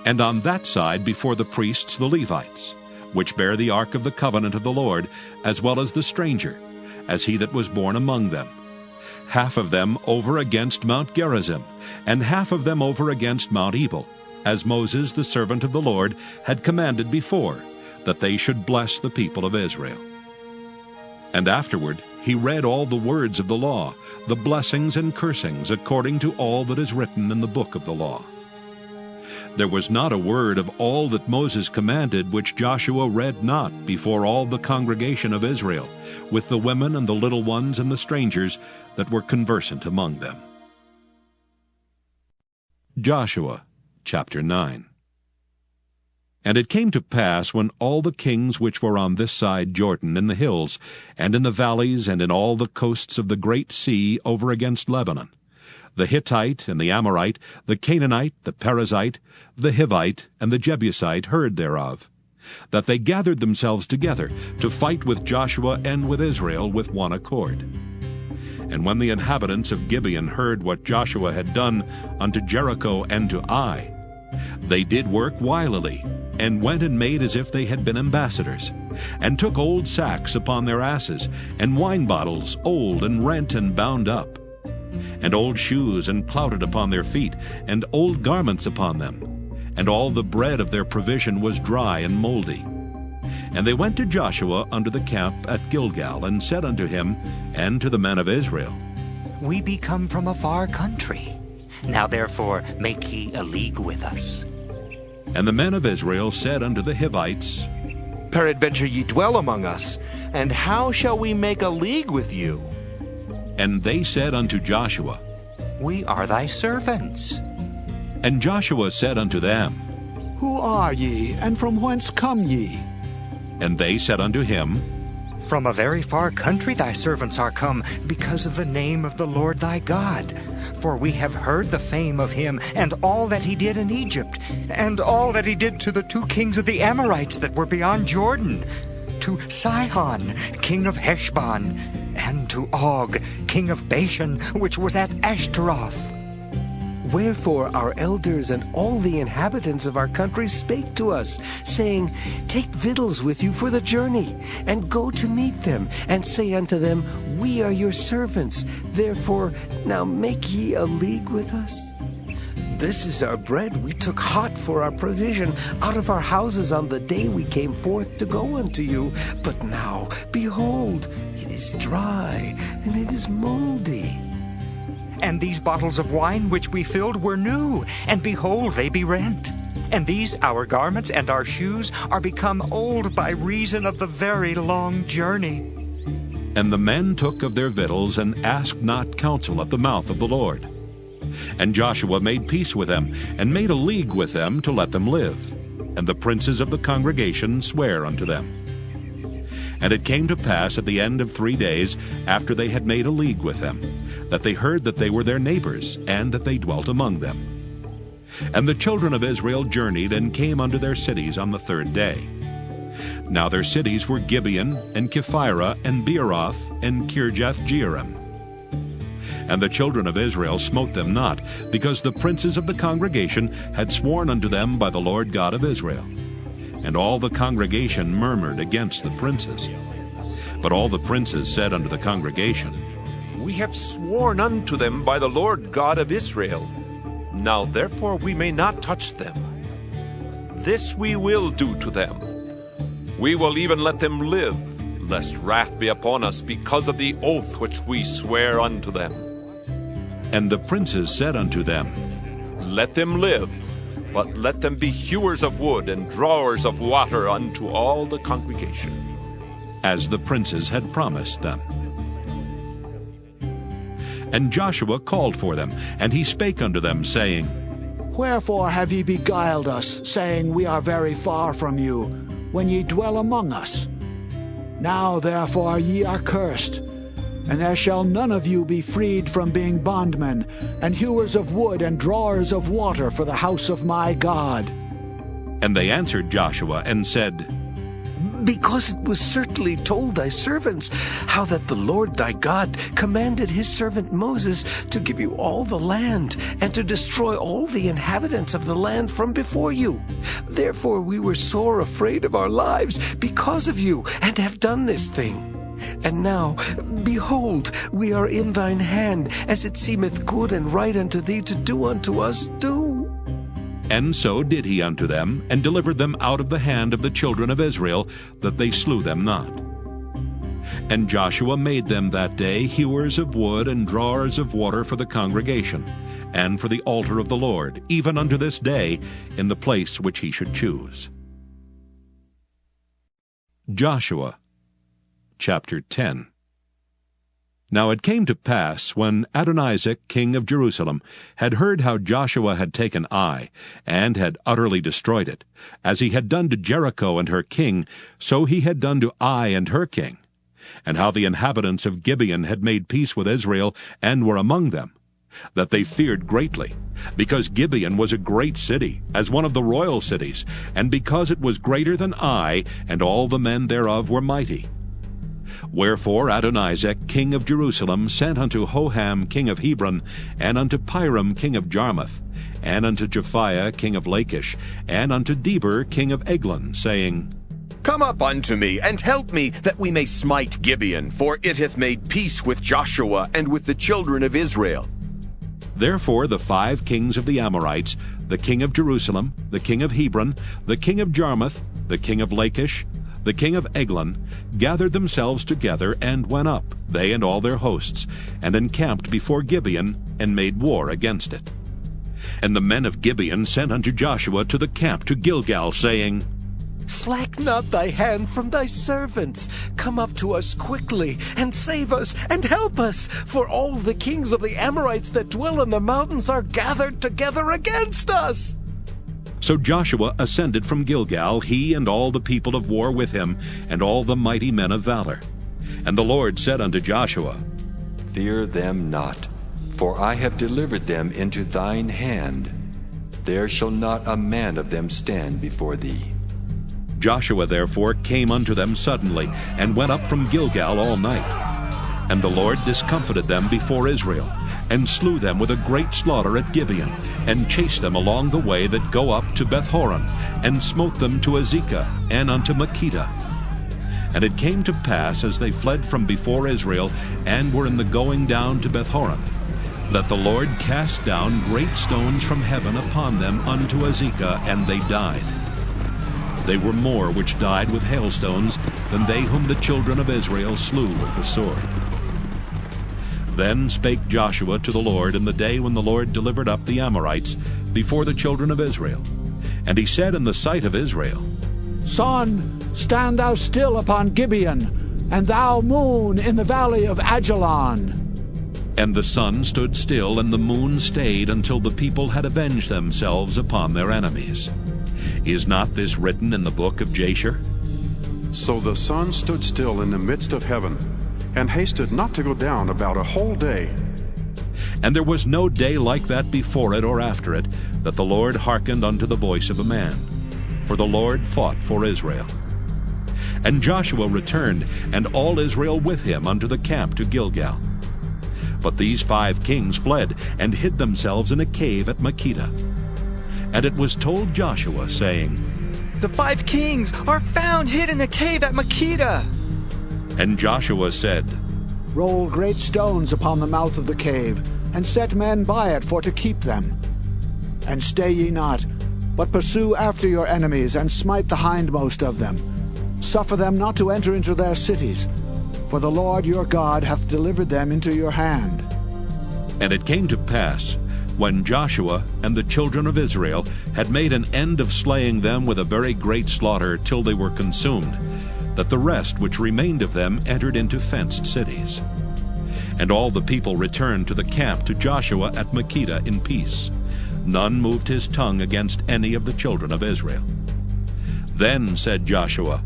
and on that side before the priests the Levites, which bear the ark of the covenant of the Lord, as well as the stranger, as he that was born among them. Half of them over against Mount Gerizim, and half of them over against Mount Ebal, as Moses the servant of the Lord had commanded before, that they should bless the people of Israel. And afterward he read all the words of the law, the blessings and cursings, according to all that is written in the book of the law. There was not a word of all that Moses commanded which Joshua read not before all the congregation of Israel, with the women and the little ones and the strangers that were conversant among them. Joshua chapter 9. And it came to pass, when all the kings which were on this side Jordan in the hills, and in the valleys, and in all the coasts of the great sea over against Lebanon, the Hittite and the Amorite, the Canaanite, the Perizzite, the Hivite, and the Jebusite heard thereof, that they gathered themselves together to fight with Joshua and with Israel with one accord. And when the inhabitants of Gibeon heard what Joshua had done unto Jericho and to Ai, they did work wilily, and went and made as if they had been ambassadors, and took old sacks upon their asses, and wine bottles old and rent and bound up, and old shoes and clouted upon their feet, and old garments upon them, and all the bread of their provision was dry and moldy. And they went to Joshua unto the camp at Gilgal, and said unto him and to the men of Israel, We be come from a far country. Now therefore make ye a league with us. And the men of Israel said unto the Hivites, Peradventure ye dwell among us, and how shall we make a league with you? And they said unto Joshua, We are thy servants. And Joshua said unto them, Who are ye, and from whence come ye? And they said unto him, From a very far country thy servants are come, because of the name of the Lord thy God. For we have heard the fame of him, and all that he did in Egypt, and all that he did to the 2 kings of the Amorites that were beyond Jordan, to Sihon, king of Heshbon, and to Og, king of Bashan, which was at Ashtaroth. Wherefore our elders and all the inhabitants of our country spake to us, saying, Take victuals with you for the journey, and go to meet them, and say unto them, We are your servants, therefore now make ye a league with us. This is our bread we took hot for our provision out of our houses on the day we came forth to go unto you. But now, behold, it is dry, and it is moldy. And these bottles of wine which we filled were new, and behold, they be rent. And these our garments and our shoes are become old by reason of the very long journey. And the men took of their victuals, and asked not counsel at the mouth of the Lord. And Joshua made peace with them, and made a league with them to let them live. And the princes of the congregation sware unto them. And it came to pass at the end of 3 days, after they had made a league with them, that they heard that they were their neighbors, and that they dwelt among them. And the children of Israel journeyed, and came unto their cities on the 3rd day. Now their cities were Gibeon, and Kephirah, and Beeroth, and Kirjath-jearim. And the children of Israel smote them not, because the princes of the congregation had sworn unto them by the Lord God of Israel. And all the congregation murmured against the princes. But all the princes said unto the congregation, We have sworn unto them by the Lord God of Israel. Now therefore we may not touch them. This we will do to them. We will even let them live, lest wrath be upon us because of the oath which we swear unto them. And the princes said unto them, Let them live, but let them be hewers of wood and drawers of water unto all the congregation. As the princes had promised them. And Joshua called for them, and he spake unto them, saying, Wherefore have ye beguiled us, saying, We are very far from you, when ye dwell among us? Now therefore ye are cursed, and there shall none of you be freed from being bondmen, and hewers of wood and drawers of water for the house of my God. And they answered Joshua and said, Because it was certainly told thy servants how that the Lord thy God commanded his servant Moses to give you all the land and to destroy all the inhabitants of the land from before you. Therefore we were sore afraid of our lives because of you, and have done this thing. And now, behold, we are in thine hand, as it seemeth good and right unto thee to do unto us, do. And so did he unto them, and delivered them out of the hand of the children of Israel, that they slew them not. And Joshua made them that day hewers of wood and drawers of water for the congregation, and for the altar of the Lord, even unto this day, in the place which he should choose. Joshua chapter 10. Now it came to pass, when Adonizek king of Jerusalem had heard how Joshua had taken Ai, and had utterly destroyed it, as he had done to Jericho and her king, so he had done to Ai and her king, and how the inhabitants of Gibeon had made peace with Israel, and were among them, that they feared greatly, because Gibeon was a great city, as one of the royal cities, and because it was greater than Ai, and all the men thereof were mighty. Wherefore Adonizek king of Jerusalem sent unto Hoham king of Hebron, and unto Piram king of Jarmuth, and unto Japhiah king of Lachish, and unto Deber king of Eglon, saying, Come up unto me, and help me, that we may smite Gibeon, for it hath made peace with Joshua and with the children of Israel. Therefore the 5 kings of the Amorites, the king of Jerusalem, the king of Hebron, the king of Jarmuth, the king of Lachish, the king of Eglon, gathered themselves together, and went up, they and all their hosts, and encamped before Gibeon, and made war against it. And the men of Gibeon sent unto Joshua to the camp to Gilgal, saying, Slack not thy hand from thy servants. Come up to us quickly, and save us, and help us, for all the kings of the Amorites that dwell in the mountains are gathered together against us. So Joshua ascended from Gilgal, he and all the people of war with him, and all the mighty men of valor. And the Lord said unto Joshua, Fear them not, for I have delivered them into thine hand. There shall not a man of them stand before thee. Joshua therefore came unto them suddenly, and went up from Gilgal all night. And the Lord discomfited them before Israel, and slew them with a great slaughter at Gibeon, and chased them along the way that go up to Bethhoron, and smote them to Azekah, and unto Makkedah. And it came to pass, as they fled from before Israel, and were in the going down to Bethhoron, that the Lord cast down great stones from heaven upon them unto Azekah, and they died. They were more which died with hailstones than they whom the children of Israel slew with the sword. Then spake Joshua to the Lord in the day when the Lord delivered up the Amorites before the children of Israel. And he said in the sight of Israel, Sun, stand thou still upon Gibeon, and thou moon in the valley of Ajalon. And the sun stood still, and the moon stayed, until the people had avenged themselves upon their enemies. Is not this written in the book of Jasher? So the sun stood still in the midst of heaven, and hasted not to go down about a whole day. And there was no day like that before it or after it, that the Lord hearkened unto the voice of a man. For the Lord fought for Israel. And Joshua returned, and all Israel with him, unto the camp to Gilgal. But these 5 kings fled, and hid themselves in a cave at Makkedah. And it was told Joshua, saying, The 5 kings are found hid in a cave at Makkedah. And Joshua said, Roll great stones upon the mouth of the cave, and set men by it for to keep them. And stay ye not, but pursue after your enemies, and smite the hindmost of them. Suffer them not to enter into their cities, for the Lord your God hath delivered them into your hand. And it came to pass, when Joshua and the children of Israel had made an end of slaying them with a very great slaughter till they were consumed, that the rest which remained of them entered into fenced cities. And all the people returned to the camp to Joshua at Makkedah in peace. None moved his tongue against any of the children of Israel. Then said Joshua,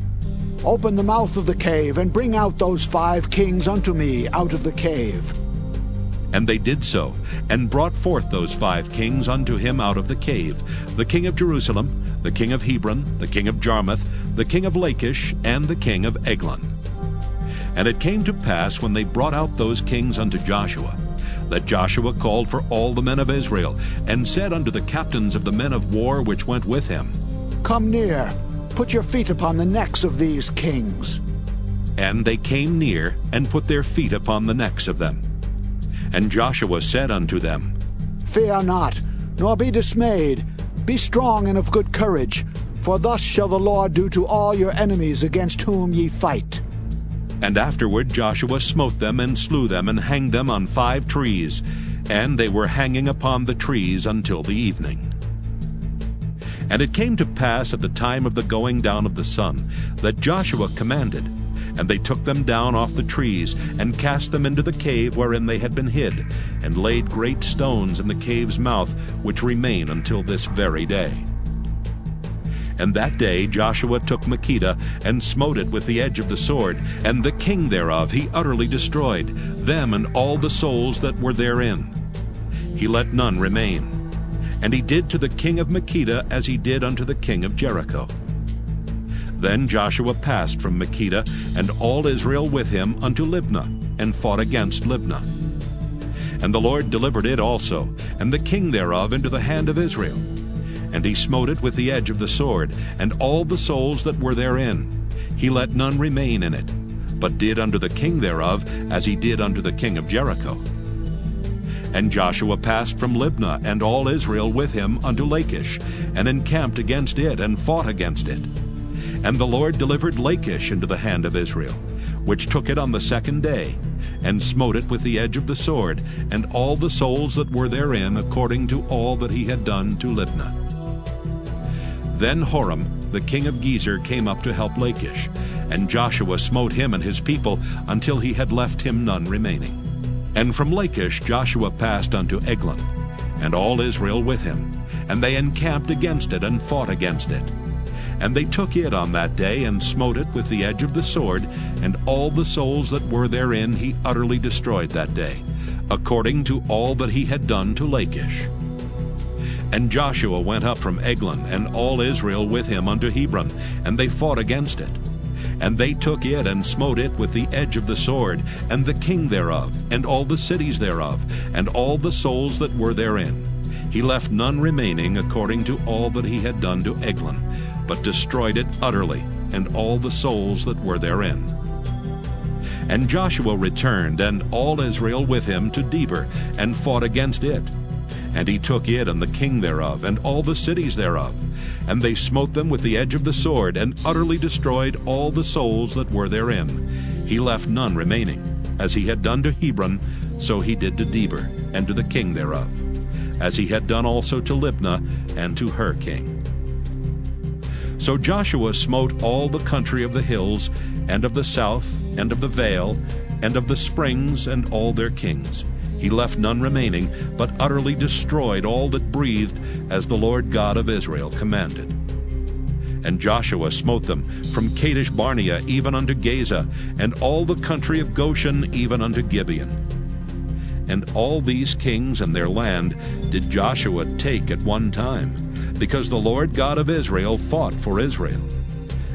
Open the mouth of the cave, and bring out those 5 kings unto me out of the cave. And they did so, and brought forth those 5 kings unto him out of the cave, the king of Jerusalem, the king of Hebron, the king of Jarmuth, the king of Lachish, and the king of Eglon. And it came to pass, when they brought out those kings unto Joshua, that Joshua called for all the men of Israel, and said unto the captains of the men of war which went with him, Come near, put your feet upon the necks of these kings. And they came near, and put their feet upon the necks of them. And Joshua said unto them, Fear not, nor be dismayed. Be strong and of good courage, for thus shall the Lord do to all your enemies against whom ye fight. And afterward Joshua smote them, and slew them, and hanged them on 5 trees, and they were hanging upon the trees until the evening. And it came to pass at the time of the going down of the sun, that Joshua commanded, and they took them down off the trees, and cast them into the cave wherein they had been hid, and laid great stones in the cave's mouth, which remain until this very day. And that day Joshua took Makkedah, and smote it with the edge of the sword, and the king thereof he utterly destroyed, them and all the souls that were therein. He let none remain. And he did to the king of Makkedah as he did unto the king of Jericho. Then Joshua passed from Makkedah, and all Israel with him, unto Libnah, and fought against Libnah. And the Lord delivered it also, and the king thereof, into the hand of Israel. And he smote it with the edge of the sword, and all the souls that were therein. He let none remain in it, but did unto the king thereof as he did unto the king of Jericho. And Joshua passed from Libnah, and all Israel with him, unto Lachish, and encamped against it, and fought against it. And the Lord delivered Lachish into the hand of Israel, which took it on the 2nd day, and smote it with the edge of the sword, and all the souls that were therein, according to all that he had done to Libnah. Then Horam, the king of Gezer, came up to help Lachish, and Joshua smote him and his people until he had left him none remaining. And from Lachish Joshua passed unto Eglon, and all Israel with him, and they encamped against it, and fought against it. And they took it on that day, and smote it with the edge of the sword, and all the souls that were therein he utterly destroyed that day, according to all that he had done to Lachish. And Joshua went up from Eglon, and all Israel with him, unto Hebron, and they fought against it. And they took it, and smote it with the edge of the sword, and the king thereof, and all the cities thereof, and all the souls that were therein. He left none remaining, according to all that he had done to Eglon, but destroyed it utterly, and all the souls that were therein. And Joshua returned, and all Israel with him, to Debir, and fought against it. And he took it, and the king thereof, and all the cities thereof. And they smote them with the edge of the sword, and utterly destroyed all the souls that were therein. He left none remaining. As he had done to Hebron, so he did to Debir, and to the king thereof, as he had done also to Libnah, and to her king. So Joshua smote all the country of the hills, and of the south, and of the vale, and of the springs, and all their kings. He left none remaining, but utterly destroyed all that breathed, as the Lord God of Israel commanded. And Joshua smote them from Kadesh Barnea even unto Gaza, and all the country of Goshen even unto Gibeon. And all these kings and their land did Joshua take at one time, because the Lord God of Israel fought for Israel.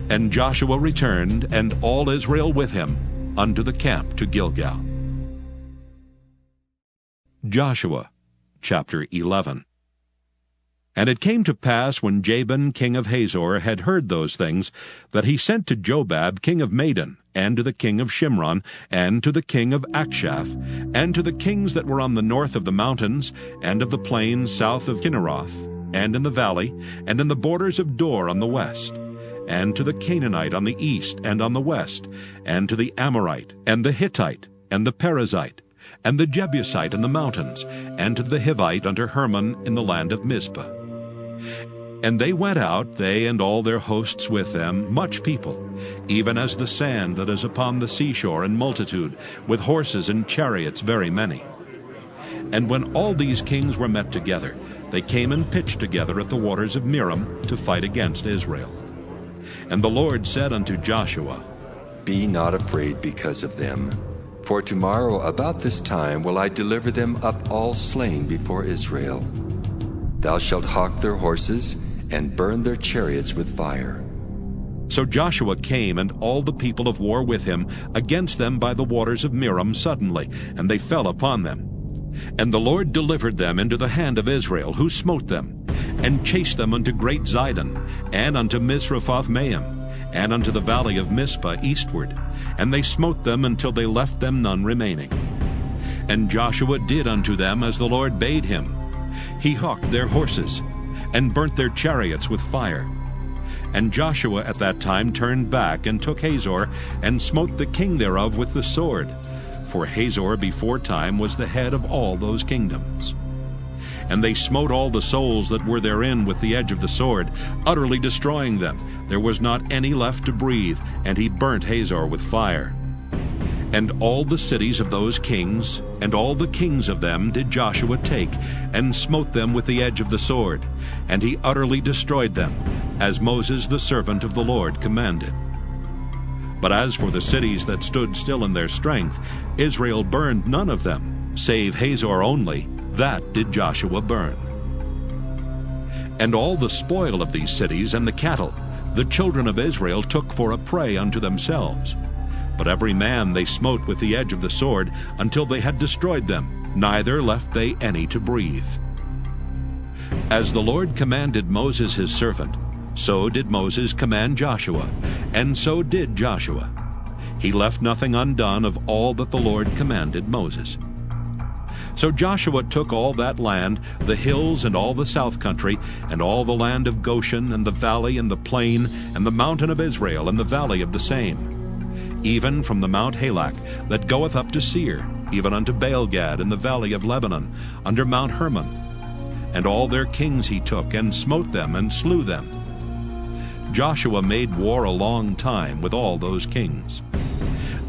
And Joshua returned, and all Israel with him, unto the camp to Gilgal. Joshua chapter 11. And it came to pass, when Jabin king of Hazor had heard those things, that he sent to Jobab king of Madon, and to the king of Shimron, and to the king of Akshaph, and to the kings that were on the north of the mountains, and of the plains south of Kinneroth, and in the valley, and in the borders of Dor on the west, and to the Canaanite on the east and on the west, and to the Amorite, and the Hittite, and the Perizzite, and the Jebusite in the mountains, and to the Hivite unto Hermon in the land of Mizpah. And they went out, they and all their hosts with them, much people, even as the sand that is upon the seashore in multitude, with horses and chariots very many. And when all these kings were met together, they came and pitched together at the waters of Merom to fight against Israel. And the Lord said unto Joshua, Be not afraid because of them, for tomorrow about this time will I deliver them up all slain before Israel. Thou shalt hawk their horses, and burned their chariots with fire. So Joshua came, and all the people of war with him, against them by the waters of Merom suddenly, and they fell upon them. And the Lord delivered them into the hand of Israel, who smote them, and chased them unto great Zidon, and unto Misrephoth-Maim, and unto the valley of Mizpah eastward. And they smote them until they left them none remaining. And Joshua did unto them as the Lord bade him. He hawked their horses, and burnt their chariots with fire. And Joshua at that time turned back, and took Hazor, and smote the king thereof with the sword. For Hazor before time was the head of all those kingdoms. And they smote all the souls that were therein with the edge of the sword, utterly destroying them. There was not any left to breathe, and he burnt Hazor with fire. And all the cities of those kings, and all the kings of them did Joshua take, and smote them with the edge of the sword, and he utterly destroyed them, as Moses the servant of the Lord commanded. But as for the cities that stood still in their strength, Israel burned none of them, save Hazor only, that did Joshua burn. And all the spoil of these cities and the cattle, the children of Israel took for a prey unto themselves. But every man they smote with the edge of the sword, until they had destroyed them, neither left they any to breathe. As the Lord commanded Moses his servant, so did Moses command Joshua, and so did Joshua. He left nothing undone of all that the Lord commanded Moses. So Joshua took all that land, the hills and all the south country, and all the land of Goshen, and the valley and the plain, and the mountain of Israel, and the valley of the same, even from the Mount Halak, that goeth up to Seir, even unto Baalgad in the valley of Lebanon, under Mount Hermon. And all their kings he took, and smote them, and slew them. Joshua made war a long time with all those kings.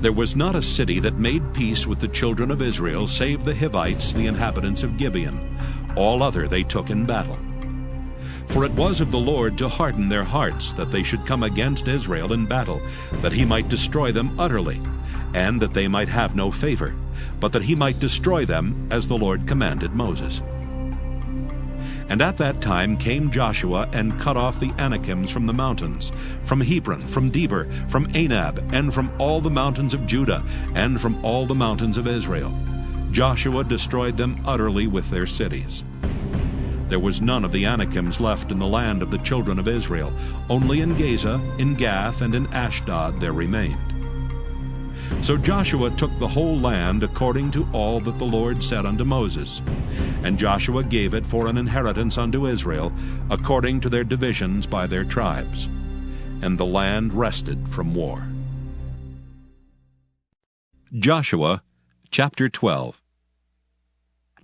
There was not a city that made peace with the children of Israel, save the Hivites, the inhabitants of Gibeon. All other they took in battle. For it was of the Lord to harden their hearts, that they should come against Israel in battle, that he might destroy them utterly, and that they might have no favor, but that he might destroy them, as the Lord commanded Moses. And at that time came Joshua, and cut off the Anakims from the mountains, from Hebron, from Debir, from Anab, and from all the mountains of Judah, and from all the mountains of Israel. Joshua destroyed them utterly with their cities. There was none of the Anakims left in the land of the children of Israel. Only in Gaza, in Gath, and in Ashdod there remained. So Joshua took the whole land according to all that the Lord said unto Moses. And Joshua gave it for an inheritance unto Israel, according to their divisions by their tribes. And the land rested from war. Joshua chapter 12.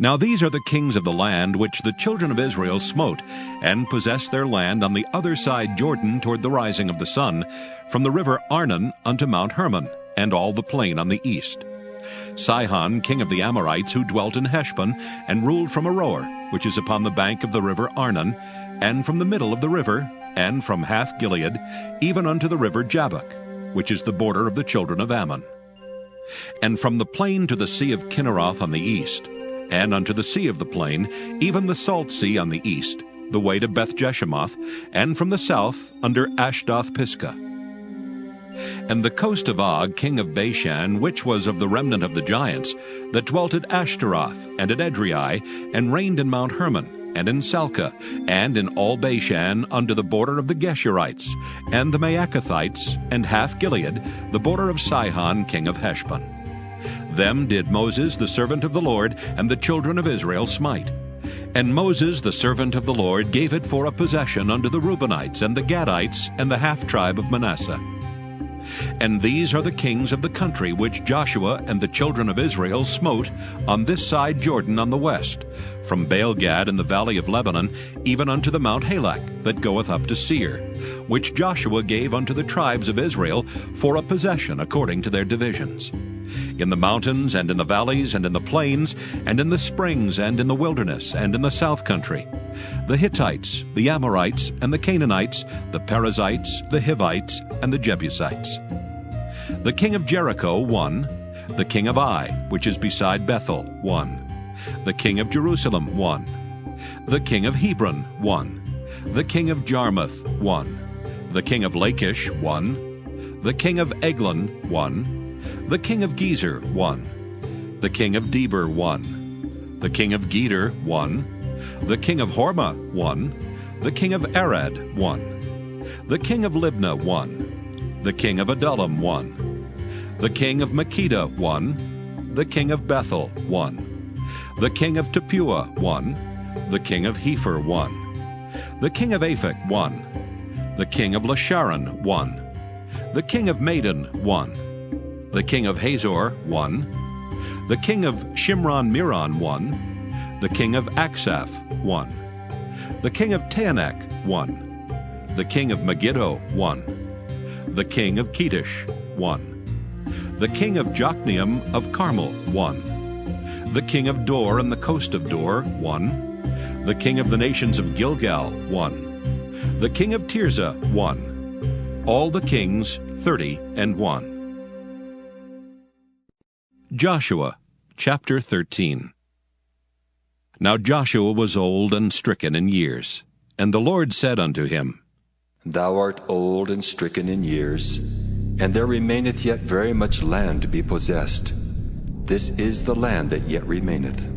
Now these are the kings of the land which the children of Israel smote, and possessed their land on the other side Jordan toward the rising of the sun, from the river Arnon unto Mount Hermon, and all the plain on the east. Sihon, king of the Amorites, who dwelt in Heshbon, and ruled from Aroer, which is upon the bank of the river Arnon, and from the middle of the river, and from Hath-Gilead, even unto the river Jabbok, which is the border of the children of Ammon. And from the plain to the sea of Kinneroth on the east, and unto the sea of the plain, even the salt sea on the east, the way to Beth-Jeshemoth, and from the south under Ashdoth-Pisgah. And the coast of Og, king of Bashan, which was of the remnant of the giants, that dwelt at Ashtaroth, and at Edrei, and reigned in Mount Hermon, and in Salcah, and in all Bashan, under the border of the Geshurites, and the Maacathites, and Hath-Gilead, the border of Sihon, king of Heshbon. Them did Moses the servant of the Lord, and the children of Israel smite. And Moses the servant of the Lord gave it for a possession unto the Reubenites, and the Gadites, and the half-tribe of Manasseh. And these are the kings of the country which Joshua and the children of Israel smote on this side Jordan on the west, from Baalgad in the valley of Lebanon, even unto the Mount Halak, that goeth up to Seir, which Joshua gave unto the tribes of Israel for a possession according to their divisions. In the mountains, and in the valleys, and in the plains, and in the springs, and in the wilderness, and in the south country, the Hittites, the Amorites, and the Canaanites, the Perizzites, the Hivites, and the Jebusites. The king of Jericho, 1. The king of Ai, which is beside Bethel, 1. The king of Jerusalem, 1. The king of Hebron, 1. The king of Jarmuth, 1. The king of Lachish, 1. The king of Eglon, 1. The king of Gezer, 1. The king of Deber, 1. The king of Geder, 1. The king of Hormah, 1. The king of Arad, 1. The king of Libnah, 1. The king of Adullam, 1. The king of Makkedah, 1. The king of Bethel, 1. The king of Tappuah, 1. The king of Hepher, 1. The king of Aphek, 1. The king of Lasharon, 1. The king of Madon, 1. The king of Hazor, 1. The king of Shimron-Meron, 1. The king of Aksaph, 1. The king of Taanach, 1. The king of Megiddo, 1. The king of Kedesh, 1. The king of Jokneam of Carmel, 1. The king of Dor and the coast of Dor, 1. The king of the nations of Gilgal, 1. The king of Tirzah, 1. All the kings, 30:1. Joshua, chapter 13. Now Joshua was old and stricken in years. And the Lord said unto him, Thou art old and stricken in years, and there remaineth yet very much land to be possessed. This is the land that yet remaineth.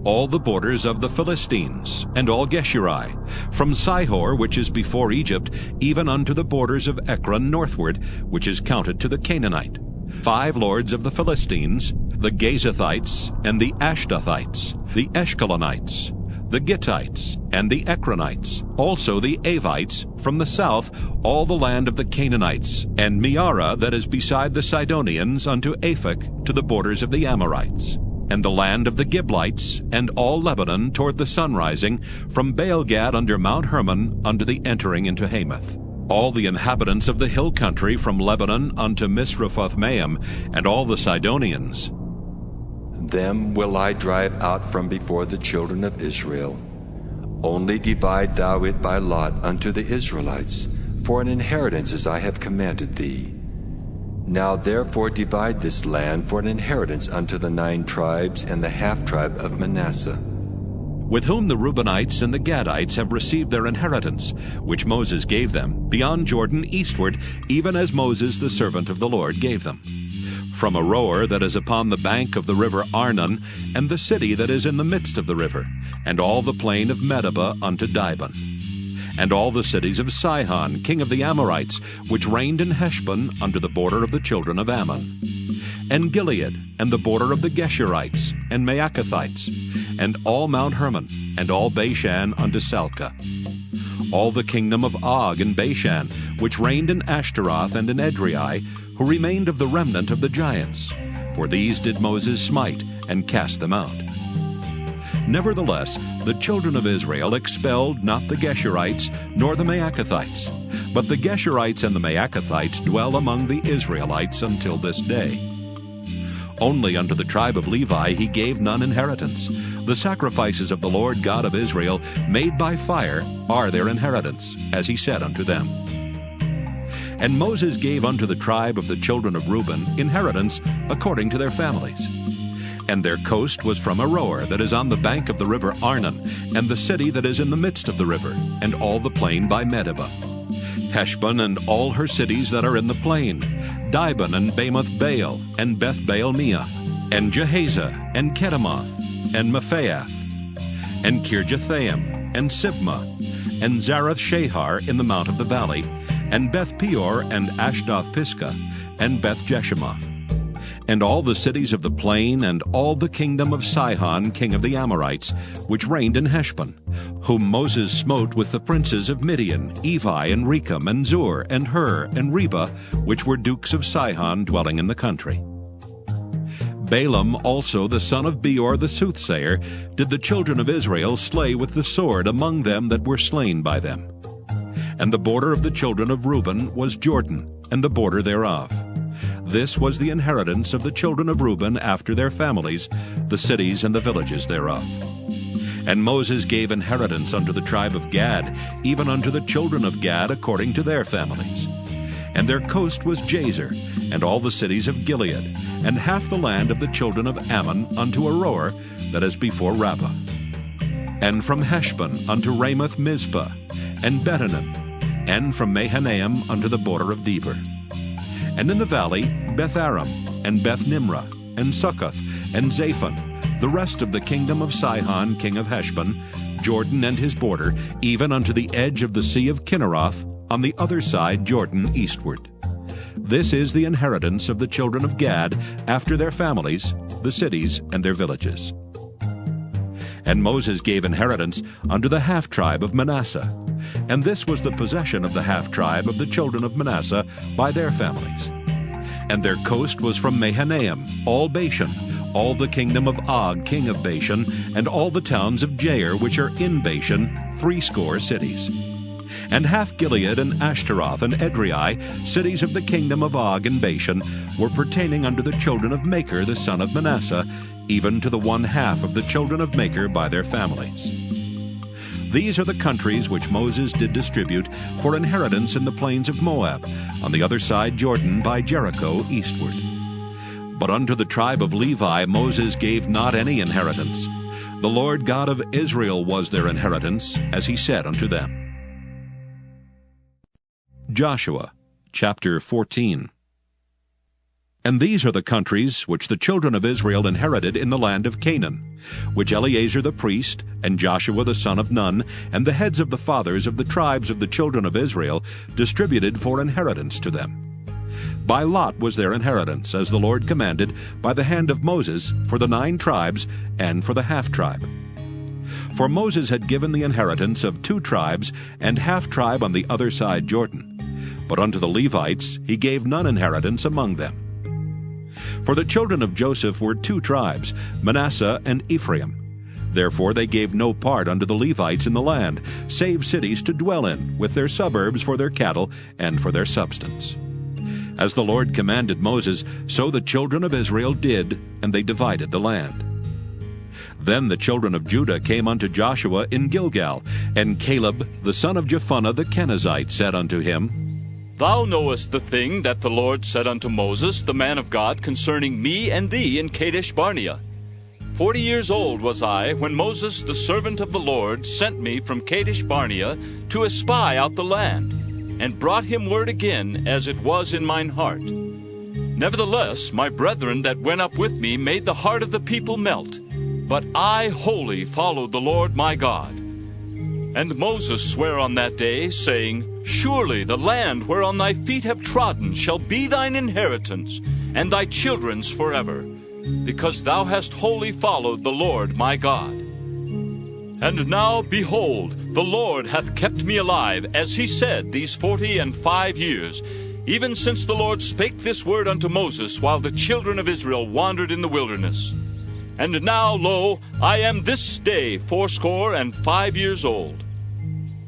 All the borders of the Philistines, and all Geshuri, from Sihor, which is before Egypt, even unto the borders of Ekron northward, which is counted to the Canaanite. 5 lords of the Philistines, the Gazathites, and the Ashdothites, the Eshkelonites, the Gittites, and the Ekronites, also the Avites, from the south, all the land of the Canaanites, and Meara that is beside the Sidonians unto Aphek, to the borders of the Amorites, and the land of the Giblites, and all Lebanon toward the sunrising, from Baal-gad under Mount Hermon unto the entering into Hamath. All the inhabitants of the hill country from Lebanon unto Misrephoth-maim, and all the Sidonians. Them will I drive out from before the children of Israel. Only divide thou it by lot unto the Israelites, for an inheritance as I have commanded thee. Now therefore divide this land for an inheritance unto the 9 tribes and the half-tribe of Manasseh, with whom the Reubenites and the Gadites have received their inheritance, which Moses gave them, beyond Jordan eastward, even as Moses the servant of the Lord gave them. From Aroer that is upon the bank of the river Arnon, and the city that is in the midst of the river, and all the plain of Medeba unto Dibon, and all the cities of Sihon, king of the Amorites, which reigned in Heshbon under the border of the children of Ammon, and Gilead, and the border of the Geshurites, and Maacathites, and all Mount Hermon, and all Bashan unto Salcah, all the kingdom of Og and Bashan, which reigned in Ashtaroth and in Edrei, who remained of the remnant of the giants. For these did Moses smite, and cast them out. Nevertheless, the children of Israel expelled not the Geshurites, nor the Maacathites, but the Geshurites and the Maacathites dwell among the Israelites until this day. Only unto the tribe of Levi he gave none inheritance. The sacrifices of the Lord God of Israel, made by fire, are their inheritance, as he said unto them. And Moses gave unto the tribe of the children of Reuben inheritance according to their families. And their coast was from Aroer that is on the bank of the river Arnon, and the city that is in the midst of the river, and all the plain by Medeba. Heshbon and all her cities that are in the plain, Dibon and Bamoth Baal, and Beth Baal-meah, and Jehaza, and Kedemoth, and Mephaath, and Kirjathaim, and Sibmah, and Zarath-Shahar in the mount of the valley, and Beth Peor, and Ashdoth-Pisgah, and Beth Jeshimoth, and all the cities of the plain, and all the kingdom of Sihon king of the Amorites, which reigned in Heshbon, whom Moses smote with the princes of Midian, Evi, and Rechem, and Zur, and Hur, and Reba, which were dukes of Sihon dwelling in the country. Balaam also the son of Beor the soothsayer did the children of Israel slay with the sword among them that were slain by them. And the border of the children of Reuben was Jordan, and the border thereof. This was the inheritance of the children of Reuben after their families, the cities and the villages thereof. And Moses gave inheritance unto the tribe of Gad, even unto the children of Gad according to their families. And their coast was Jazer, and all the cities of Gilead, and half the land of the children of Ammon unto Aroer, that is before Rabbah. and from Heshbon unto Ramoth Mizpah, and Betanim, and from Mahanaim unto the border of Debir. And in the valley Beth-aram, and Beth-nimrah, and Succoth, and Zaphon, the rest of the kingdom of Sihon king of Heshbon, Jordan and his border, even unto the edge of the sea of Kinneroth, on the other side Jordan eastward. This is the inheritance of the children of Gad, after their families, the cities and their villages. And Moses gave inheritance unto the half-tribe of Manasseh, and this was the possession of the half-tribe of the children of Manasseh by their families. And their coast was from Mahanaim, all Bashan, all the kingdom of Og king of Bashan, and all the towns of Jair which are in Bashan, 80 cities. And half Gilead and Ashtaroth and Edrei, cities of the kingdom of Og and Bashan, were pertaining unto the children of Machir the son of Manasseh, even to the 1/2 of the children of Machir by their families. These are the countries which Moses did distribute for inheritance in the plains of Moab, on the other side Jordan by Jericho eastward. But unto the tribe of Levi Moses gave not any inheritance. The Lord God of Israel was their inheritance, as he said unto them. Joshua chapter 14. And these are the countries which the children of Israel inherited in the land of Canaan, which Eleazar the priest, and Joshua the son of Nun, and the heads of the fathers of the tribes of the children of Israel distributed for inheritance to them. By lot was their inheritance, as the Lord commanded, by the hand of Moses, for the 9 tribes, and for the half-tribe. For Moses had given the inheritance of 2 tribes, and half-tribe on the other side Jordan. But unto the Levites he gave none inheritance among them. For the children of Joseph were 2 tribes, Manasseh and Ephraim. Therefore they gave no part unto the Levites in the land, save cities to dwell in, with their suburbs for their cattle and for their substance. As the Lord commanded Moses, so the children of Israel did, and they divided the land. Then the children of Judah came unto Joshua in Gilgal, and Caleb the son of Jephunneh the Kenizzite said unto him, Thou knowest the thing that the Lord said unto Moses, the man of God, concerning me and thee in Kadesh Barnea. 40 years old was I when Moses, the servant of the Lord, sent me from Kadesh Barnea to espy out the land, and brought him word again, as it was in mine heart. Nevertheless, my brethren that went up with me made the heart of the people melt, but I wholly followed the Lord my God. And Moses sware on that day, saying, Surely the land whereon thy feet have trodden shall be thine inheritance, and thy children's forever, because thou hast wholly followed the Lord my God. And now, behold, the Lord hath kept me alive, as he said, these 45 years, even since the Lord spake this word unto Moses, while the children of Israel wandered in the wilderness. And now, lo, I am this day 85 years old.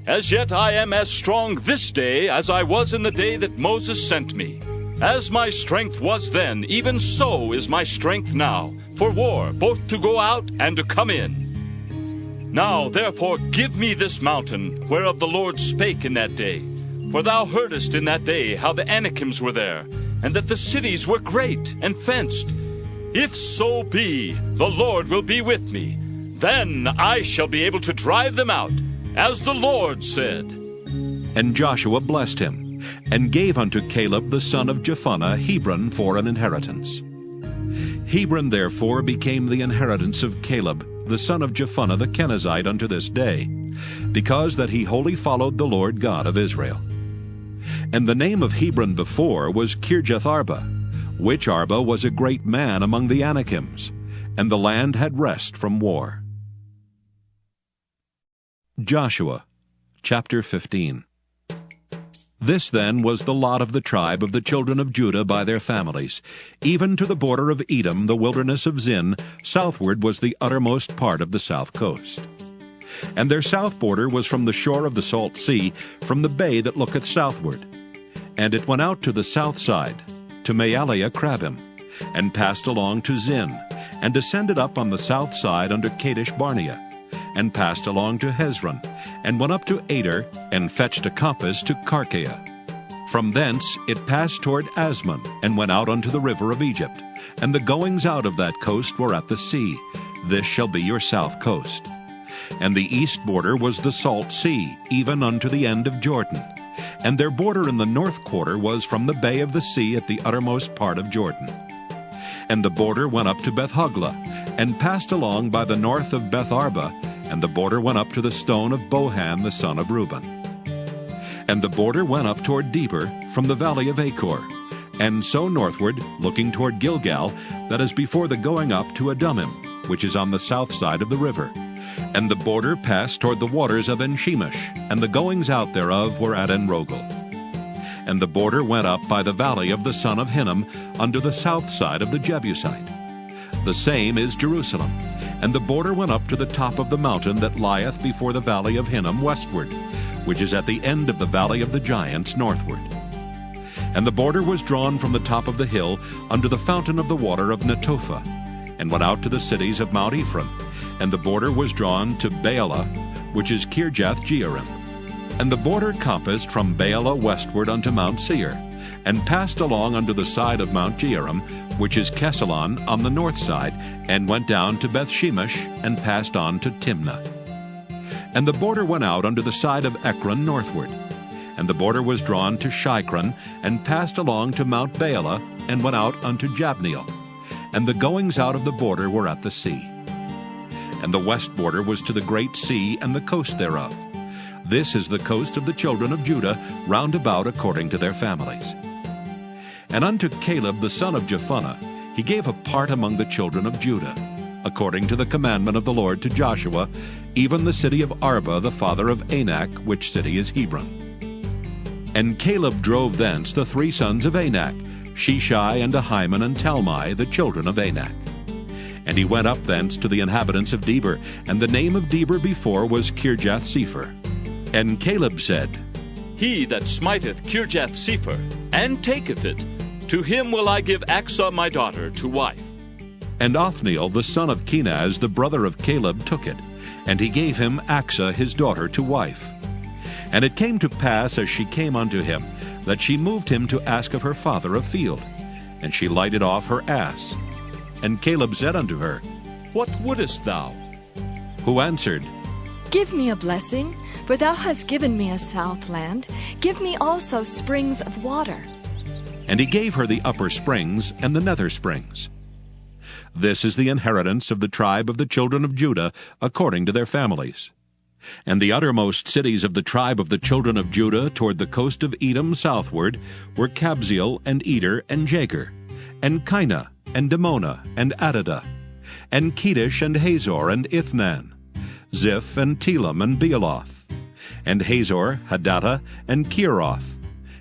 As yet I am as strong this day as I was in the day that Moses sent me. As my strength was then, even so is my strength now, for war, both to go out and to come in. Now therefore give me this mountain, whereof the Lord spake in that day. For thou heardest in that day how the Anakims were there, and that the cities were great and fenced. If so be the Lord will be with me, then I shall be able to drive them out, as the Lord said. And Joshua blessed him, and gave unto Caleb the son of Jephunneh Hebron for an inheritance. Hebron therefore became the inheritance of Caleb the son of Jephunneh the Kenizzite unto this day, because that he wholly followed the Lord God of Israel. And the name of Hebron before was Kirjath-arba, which Arba was a great man among the Anakims, and the land had rest from war. Joshua chapter 15. This then was the lot of the tribe of the children of Judah by their families. Even to the border of Edom, the wilderness of Zin, southward was the uttermost part of the south coast. And their south border was from the shore of the salt sea, from the bay that looketh southward. And it went out to the south side, to Maaliah Krabim, and passed along to Zin, and descended up on the south side unto Kadesh Barnea, and passed along to Hezron, and went up to Ader, and fetched a compass to Karkea. From thence it passed toward Asmon, and went out unto the river of Egypt, and the goings out of that coast were at the sea. This shall be your south coast. And the east border was the salt sea, even unto the end of Jordan. And their border in the north quarter was from the bay of the sea at the uttermost part of Jordan. And the border went up to Beth-hoglah, and passed along by the north of Beth-arba, and the border went up to the stone of Bohan the son of Reuben. And the border went up toward Debir from the valley of Achor, and so northward, looking toward Gilgal, that is before the going up to Adumim, which is on the south side of the river. And the border passed toward the waters of En-shemesh, and the goings out thereof were at En-rogel. And the border went up by the valley of the son of Hinnom, unto the south side of the Jebusite. The same is Jerusalem. And the border went up to the top of the mountain that lieth before the valley of Hinnom westward, which is at the end of the valley of the giants northward. And the border was drawn from the top of the hill unto the fountain of the water of Netophah, and went out to the cities of Mount Ephraim. And the border was drawn to Baalah, which is Kirjath-jearim. And the border compassed from Baalah westward unto Mount Seir, and passed along unto the side of Mount Jearim, which is Kesalon on the north side, and went down to Beth-shemesh, and passed on to Timnah. And the border went out unto the side of Ekron northward. And the border was drawn to Shikron, and passed along to Mount Baalah, and went out unto Jabneel. And the goings out of the border were at the sea. And the west border was to the great sea and the coast thereof. This is the coast of the children of Judah, round about according to their families. And unto Caleb the son of Jephunneh he gave a part among the children of Judah, according to the commandment of the Lord to Joshua, even the city of Arba the father of Anak, which city is Hebron. And Caleb drove thence the 3 sons of Anak, Sheshai and Ahiman and Talmai, the children of Anak. And he went up thence to the inhabitants of Debir, and the name of Debir before was Kirjath-sepher. And Caleb said, He that smiteth Kirjath-sepher, and taketh it, to him will I give Achsah my daughter to wife. And Othniel the son of Kenaz, the brother of Caleb, took it, and he gave him Achsah his daughter to wife. And it came to pass, as she came unto him, that she moved him to ask of her father a field. And she lighted off her ass. And Caleb said unto her, What wouldest thou? Who answered, Give me a blessing, for thou hast given me a south land. Give me also springs of water. And he gave her the upper springs and the nether springs. This is the inheritance of the tribe of the children of Judah, according to their families. And the uttermost cities of the tribe of the children of Judah toward the coast of Edom southward were Kabzeel and Eder and Jagur, and Kinah and Dimona and Adadah, and Kedesh and Hazor and Ithnan, Ziph and Telam and Bealoth, and Hazor, Hadattah, and Kieroth,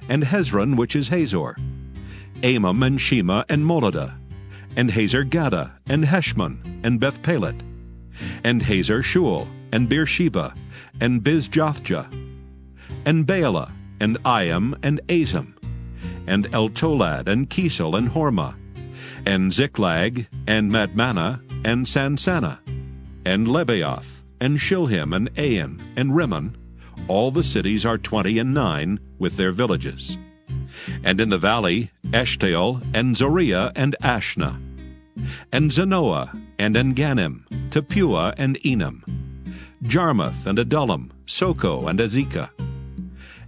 and Hezron, which is Hazor, Amam and Shema and Moladah, and Hazar-Gaddah, and Heshmon, and Beth-pelet, and Hazar-shual, and Beersheba, and Bizjothjah, and Baalah, and Iam, and Azam, and Eltolad, and Kesel, and Hormah, and Ziklag, and Madmanah, and Sansannah, and Lebaoth, and Shilhim, and Ain, and Rimmon. All the cities are 29, with their villages. And in the valley, Eshtaol, and Zoriah, and Ashna, and Zanoah, and Engannim, Tapua, and Enam, Jarmuth, and Adullam, Soko, and Azekah,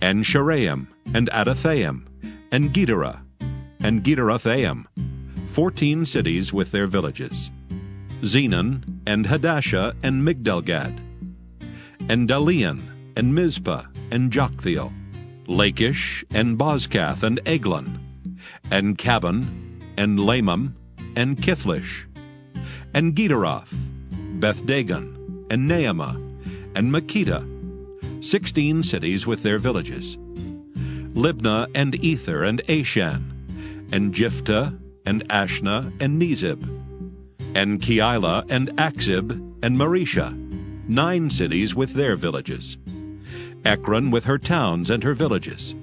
and Sharaim, and Adathaim, and Gederah, and Gederathim, 14 cities with their villages, Zenon, and Hadashah, and Migdalgad, and Dalian, and Mizpah, and Joktheel, Lachish, and Bozkath, and Eglon, and Cabon, and Lamam, and Kithlish, and Gederoth, Beth-dagon, and Naamah, and Makkedah, 16 cities with their villages, Libnah, and Ether, and Ashan, and Jiphthah, and Ashna, and Nezib, and Keilah, and Achzib, and Maresha, 9 cities with their villages, Ekron with her towns and her villages,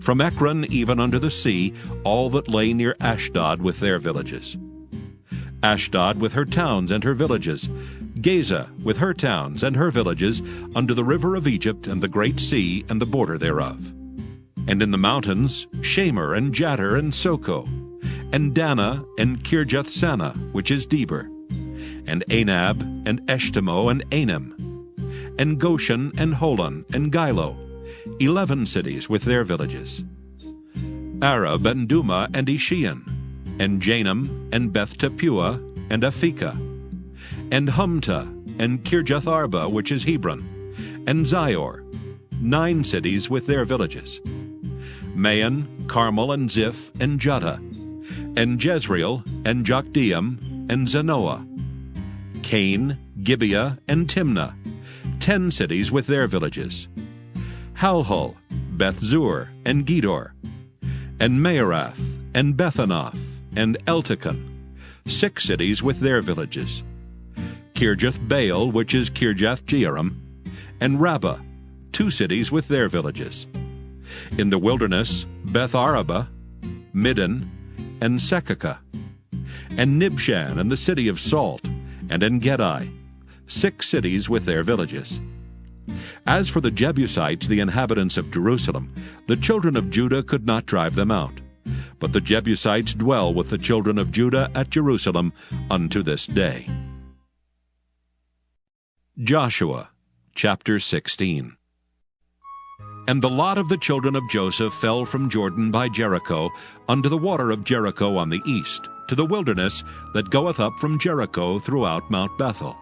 from Ekron even unto the sea, all that lay near Ashdod with their villages, Ashdod with her towns and her villages, Gaza with her towns and her villages, unto the river of Egypt and the great sea and the border thereof. And in the mountains, Shamer, and Jattir, and Soko, and Dana, and Kirjath-sanah, which is Debir, and Anab, and Eshtemoh, and Anim, and Goshen, and Holon, and Gilo, 11 cities with their villages. Arab, and Duma, and Ishian, and Janam, and Beth Tappuah, and Aphekah, and Humta, and Kirjath Arba, which is Hebron, and Zior, 9 cities with their villages. Maon, Carmel, and Ziph, and Juttah, and Jezreel, and Jokdeam, and Zanoah, Cain, Gibeah, and Timnah, 10 cities with their villages. Halhul, Beth Zur, and Gedor, and Maarath, and Bethanath, and Eltekon, 6 cities with their villages. Kirjath Baal, which is Kirjath Jearim, and Rabbah, 2 cities with their villages. In the wilderness, Beth Araba, Middin, and Sekakah, and Nibshan, and the city of Salt, and En-Gedi, 6 cities with their villages. As for the Jebusites, the inhabitants of Jerusalem, the children of Judah could not drive them out. But the Jebusites dwell with the children of Judah at Jerusalem unto this day. Joshua chapter 16. And the lot of the children of Joseph fell from Jordan by Jericho unto the water of Jericho on the east, to the wilderness that goeth up from Jericho throughout Mount Bethel,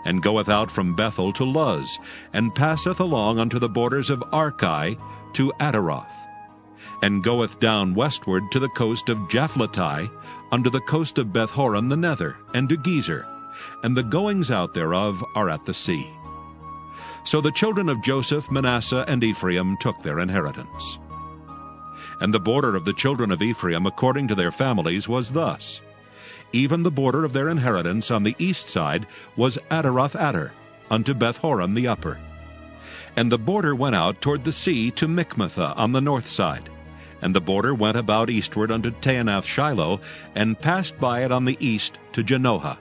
and goeth out from Bethel to Luz, and passeth along unto the borders of Archi to Ataroth, and goeth down westward to the coast of Japhleti, unto the coast of Beth-horon the nether, and to Gezer, and the goings out thereof are at the sea. So the children of Joseph, Manasseh, and Ephraim took their inheritance. And the border of the children of Ephraim according to their families was thus. Even the border of their inheritance on the east side was Ataroth-Adar, unto Beth-horon the upper. And the border went out toward the sea to Michmethah on the north side. And the border went about eastward unto Taanath-Shiloh, and passed by it on the east to Janoah.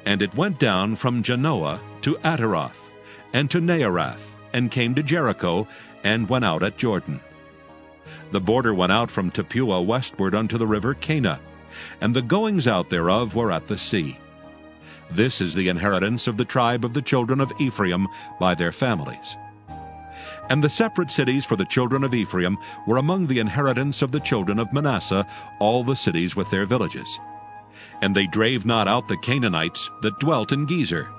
And it went down from Janoah to Ataroth, and to Naarath, and came to Jericho, and went out at Jordan. The border went out from Tappuah westward unto the river Cana, and the goings out thereof were at the sea. This is the inheritance of the tribe of the children of Ephraim by their families. And the separate cities for the children of Ephraim were among the inheritance of the children of Manasseh, all the cities with their villages. And they drave not out the Canaanites that dwelt in Gezer,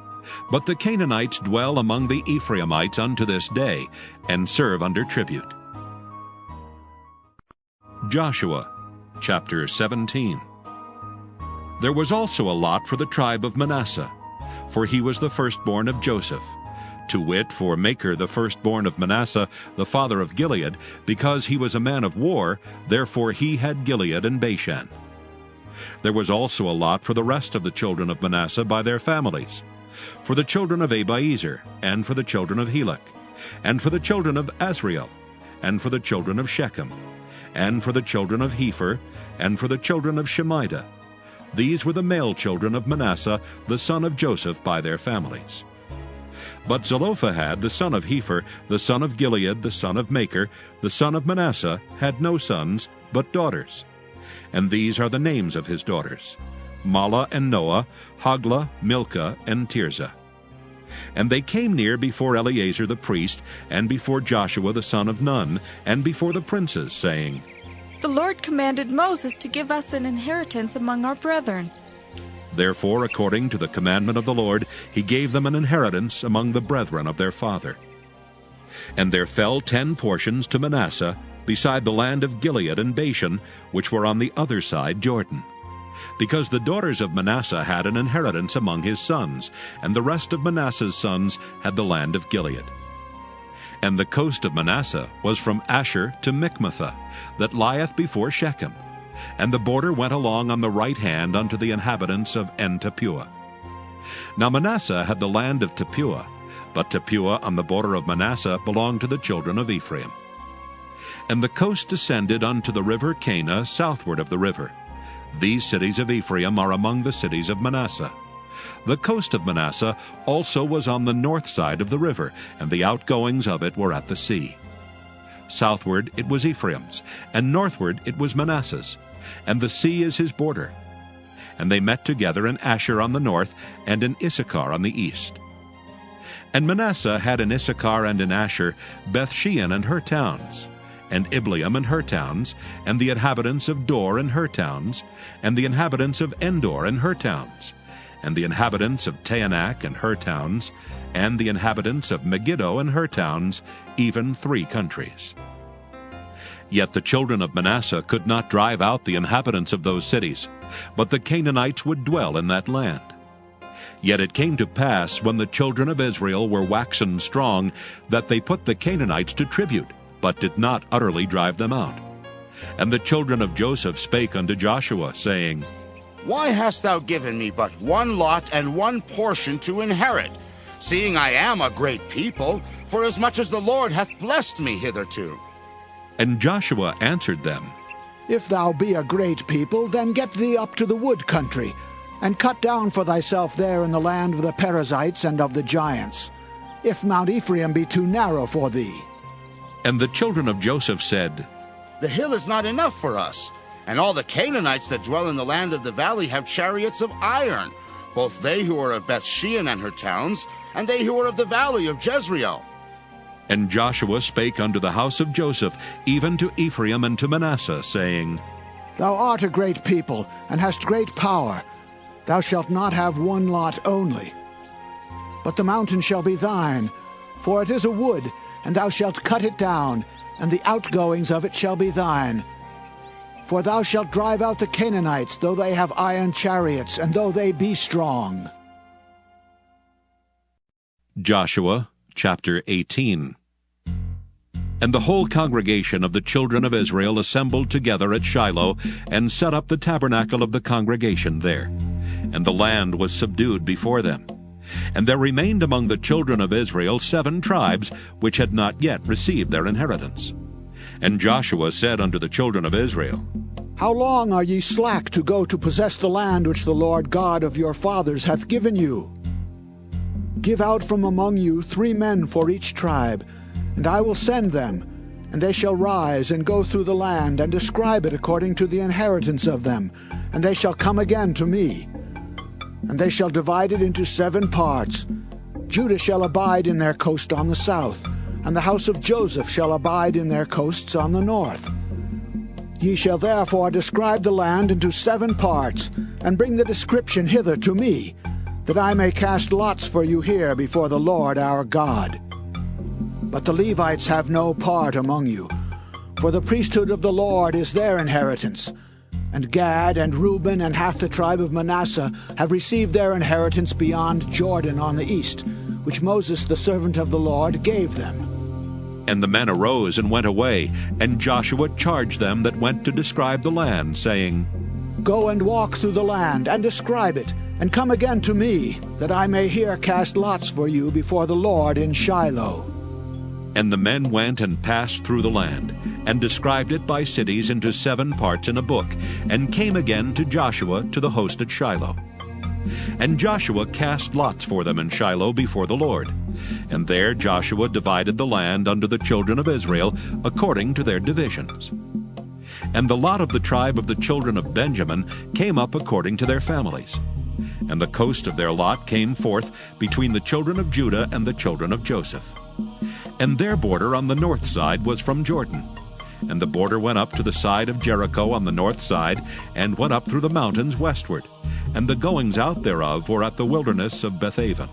but the Canaanites dwell among the Ephraimites unto this day, and serve under tribute. Joshua chapter 17. There was also a lot for the tribe of Manasseh, for he was the firstborn of Joseph, to wit, for Machir the firstborn of Manasseh, the father of Gilead, because he was a man of war, therefore he had Gilead and Bashan. There was also a lot for the rest of the children of Manasseh by their families, for the children of Abiezer, and for the children of Helek, and for the children of Asriel, and for the children of Shechem, and for the children of Hepher, and for the children of Shemida. These were the male children of Manasseh, the son of Joseph, by their families. But Zelophehad, the son of Hepher, the son of Gilead, the son of Machir, the son of Manasseh, had no sons, but daughters. And these are the names of his daughters: Mahlah and Noah, Hoglah, Milcah, and Tirzah. And they came near before Eleazar the priest, and before Joshua the son of Nun, and before the princes, saying, The Lord commanded Moses to give us an inheritance among our brethren. Therefore, according to the commandment of the Lord, he gave them an inheritance among the brethren of their father. And there fell 10 portions to Manasseh, beside the land of Gilead and Bashan, which were on the other side Jordan, because the daughters of Manasseh had an inheritance among his sons, and the rest of Manasseh's sons had the land of Gilead. And the coast of Manasseh was from Asher to Michmethah, that lieth before Shechem, and the border went along on the right hand unto the inhabitants of En-Tappuah. Now Manasseh had the land of Tappuah, but Tappuah on the border of Manasseh belonged to the children of Ephraim. And the coast descended unto the river Cana southward of the river. These cities of Ephraim are among the cities of Manasseh. The coast of Manasseh also was on the north side of the river, and the outgoings of it were at the sea. Southward it was Ephraim's, and northward it was Manasseh's, and the sea is his border. And they met together in Asher on the north, and in Issachar on the east. And Manasseh had in Issachar and in Asher Bethshean and her towns, and Ibleam and her towns, and the inhabitants of Dor and her towns, and the inhabitants of Endor and her towns, and the inhabitants of Taanach and her towns, and the inhabitants of Megiddo and her towns, even 3 countries. Yet the children of Manasseh could not drive out the inhabitants of those cities, but the Canaanites would dwell in that land. Yet it came to pass, when the children of Israel were waxen strong, that they put the Canaanites to tribute, but did not utterly drive them out. And the children of Joseph spake unto Joshua, saying, Why hast thou given me but 1 lot and 1 portion to inherit, seeing I am a great people, forasmuch as the Lord hath blessed me hitherto? And Joshua answered them, If thou be a great people, then get thee up to the wood country, and cut down for thyself there in the land of the Perizzites and of the giants, if Mount Ephraim be too narrow for thee. And the children of Joseph said, The hill is not enough for us, and all the Canaanites that dwell in the land of the valley have chariots of iron, both they who are of Bethshean and her towns, and they who are of the valley of Jezreel. And Joshua spake unto the house of Joseph, even to Ephraim and to Manasseh, saying, Thou art a great people, and hast great power. Thou shalt not have 1 lot only. But the mountain shall be thine, for it is a wood, and thou shalt cut it down, and the outgoings of it shall be thine. For thou shalt drive out the Canaanites, though they have iron chariots, and though they be strong. Joshua chapter 18. And the whole congregation of the children of Israel assembled together at Shiloh, and set up the tabernacle of the congregation there. And the land was subdued before them. And there remained among the children of Israel 7 tribes, which had not yet received their inheritance. And Joshua said unto the children of Israel, How long are ye slack to go to possess the land which the Lord God of your fathers hath given you? Give out from among you 3 men for each tribe, and I will send them, and they shall rise and go through the land, and describe it according to the inheritance of them, and they shall come again to me. And they shall divide it into 7 parts. Judah shall abide in their coast on the south, and the house of Joseph shall abide in their coasts on the north. Ye shall therefore describe the land into 7 parts, and bring the description hither to me, that I may cast lots for you here before the Lord our God. But the Levites have no part among you, for the priesthood of the Lord is their inheritance. And Gad and Reuben and half the tribe of Manasseh have received their inheritance beyond Jordan on the east, which Moses the servant of the Lord gave them. And the men arose and went away, and Joshua charged them that went to describe the land, saying, Go and walk through the land, and describe it, and come again to me, that I may here cast lots for you before the Lord in Shiloh. And the men went and passed through the land, and described it by cities into 7 parts in a book, and came again to Joshua to the host at Shiloh. And Joshua cast lots for them in Shiloh before the Lord. And there Joshua divided the land unto the children of Israel according to their divisions. And the lot of the tribe of the children of Benjamin came up according to their families. And the coast of their lot came forth between the children of Judah and the children of Joseph. And their border on the north side was from Jordan. And the border went up to the side of Jericho on the north side, and went up through the mountains westward. And the goings out thereof were at the wilderness of Bethaven.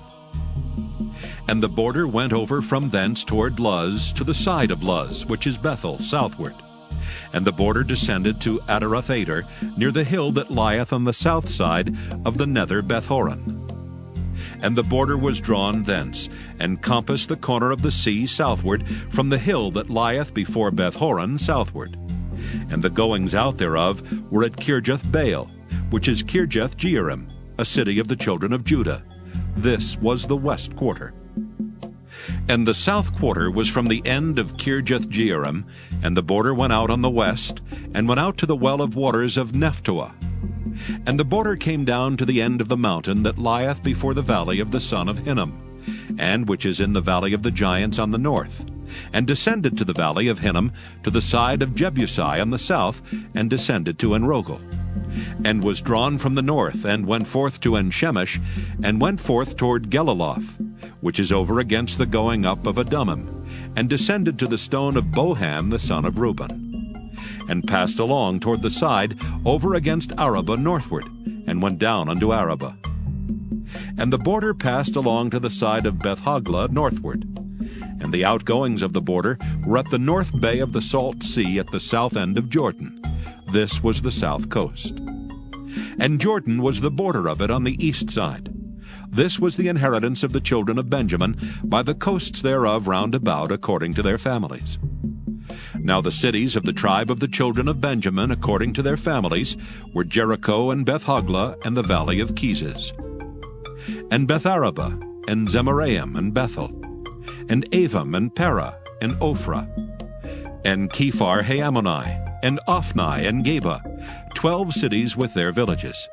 And the border went over from thence toward Luz to the side of Luz, which is Bethel, southward. And the border descended to Adaroth-Ader, near the hill that lieth on the south side of the nether Bethhoron. And the border was drawn thence, and compassed the corner of the sea southward, from the hill that lieth before Bethhoron southward. And the goings out thereof were at Kirjath-Baal, which is Kirjath-Jearim, a city of the children of Judah. This was the west quarter. And the south quarter was from the end of Kirjath-Jearim, and the border went out on the west, and went out to the well of waters of Nephtoah. And the border came down to the end of the mountain that lieth before the valley of the son of Hinnom, and which is in the valley of the giants on the north, and descended to the valley of Hinnom, to the side of Jebusi on the south, and descended to Enrogel, and was drawn from the north, and went forth to Enshemesh, and went forth toward Geliloth, which is over against the going up of Adummim, and descended to the stone of Bohan the son of Reuben, and passed along toward the side over against Arabah northward, and went down unto Arabah. And the border passed along to the side of Beth-hoglah northward, and the outgoings of the border were at the north bay of the salt sea at the south end of Jordan. This was the south coast. And Jordan was the border of it on the east side. This was the inheritance of the children of Benjamin, by the coasts thereof round about, according to their families. Now the cities of the tribe of the children of Benjamin, according to their families, were Jericho and Beth-hoglah and the valley of Iesous, and Beth-arabah, and Zemaraim, and Bethel, and Avim, and Parah, and Ophrah, and Kephar-Haamoni, and Ophni, and Geba, 12 cities with their villages,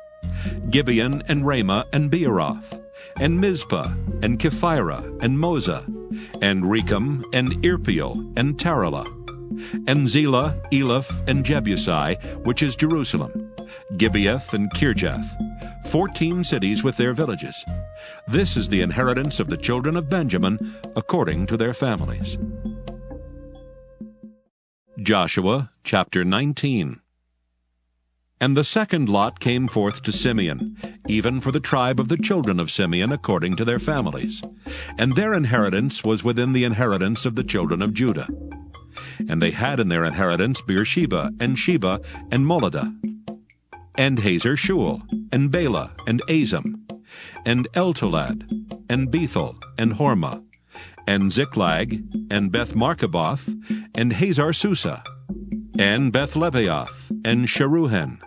Gibeon, and Ramah, and Beeroth, and Mizpah, and Kephirah, and Moza, and Rechem, and Irpeel, and Taralah, and Zelah, Eleph, and Jebusi, which is Jerusalem, Gibeath, and Kirjath, 14 cities with their villages. This is the inheritance of the children of Benjamin, according to their families. Joshua chapter 19. And the second lot came forth to Simeon, even for the tribe of the children of Simeon, according to their families. And their inheritance was within the inheritance of the children of Judah. And they had in their inheritance Beersheba, and Sheba, and Moladah, and Hazar-Shual, and Bela, and Azam, and Eltolad, and Bethel, and Hormah, and Ziklag, and Beth-Markaboth, and Hazar-Susa, and Beth-Lebaoth, and Sheruhen,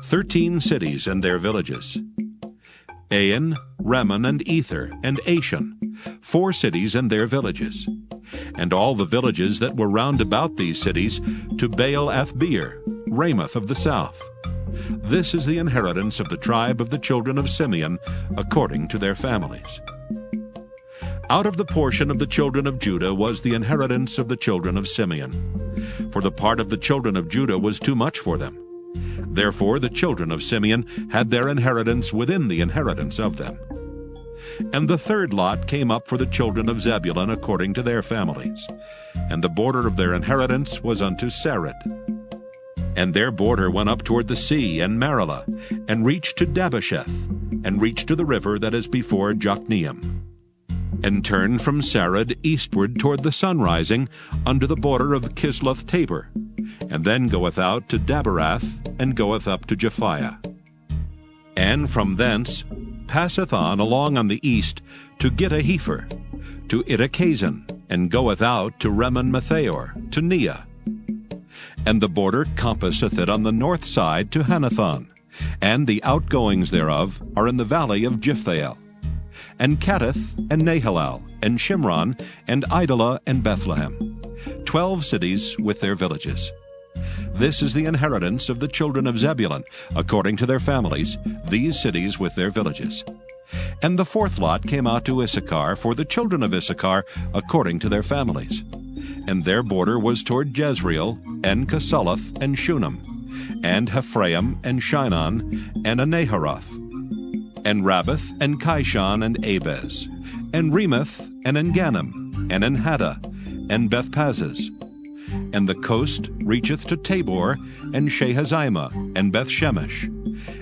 13 cities and their villages. Ain, Rimmon, and Ether, and Ashan, 4 cities and their villages. And all the villages that were round about these cities, to Baal-athbeer, Ramoth of the south. This is the inheritance of the tribe of the children of Simeon, according to their families. Out of the portion of the children of Judah was the inheritance of the children of Simeon. For the part of the children of Judah was too much for them. Therefore the children of Simeon had their inheritance within the inheritance of them. And the third lot came up for the children of Zebulun, according to their families. And the border of their inheritance was unto Sarid. And their border went up toward the sea, and Marilah, and reached to Dabbesheth, and reached to the river that is before Jokneam, and turned from Sarid eastward toward the sunrising, unto the border of Kisloth-Tabor, and then goeth out to Daberath, and goeth up to Japhiah. And from thence passeth on along on the east to Gittahepher, to Ittachazan, and goeth out to Remon-Methaor, to Neah. And the border compasseth it on the north side to Hanathon, and the outgoings thereof are in the valley of Jiphthael, and Katteth, and Nahalal, and Shimron, and Idalah, and Bethlehem, 12 cities with their villages. This is the inheritance of the children of Zebulun, according to their families, these cities with their villages. And the fourth lot came out to Issachar, for the children of Issachar, according to their families. And their border was toward Jezreel, and Casaloth, and Shunem, and Hephraim, and Shinon, and Anaharoth, and Rabbath, and Kishon, and Abez, and Remoth, and Engannim, and Enhaddah, and Bethpazzez. And the coast reacheth to Tabor, and Shehazimah, and Bethshemesh.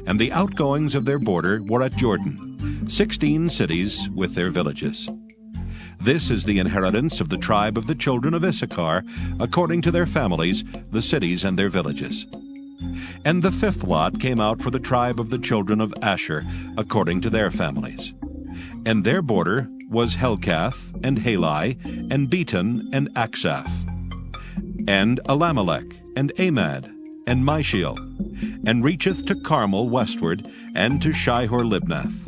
And the outgoings of their border were at Jordan, 16 cities with their villages. This is the inheritance of the tribe of the children of Issachar, according to their families, the cities and their villages. And the fifth lot came out for the tribe of the children of Asher, according to their families. And their border was Helkath, and Halai, and Beton, and Aksaph, and Alamelech, and Amad, and Mishiel, and reacheth to Carmel westward, and to Shihor-Libnath,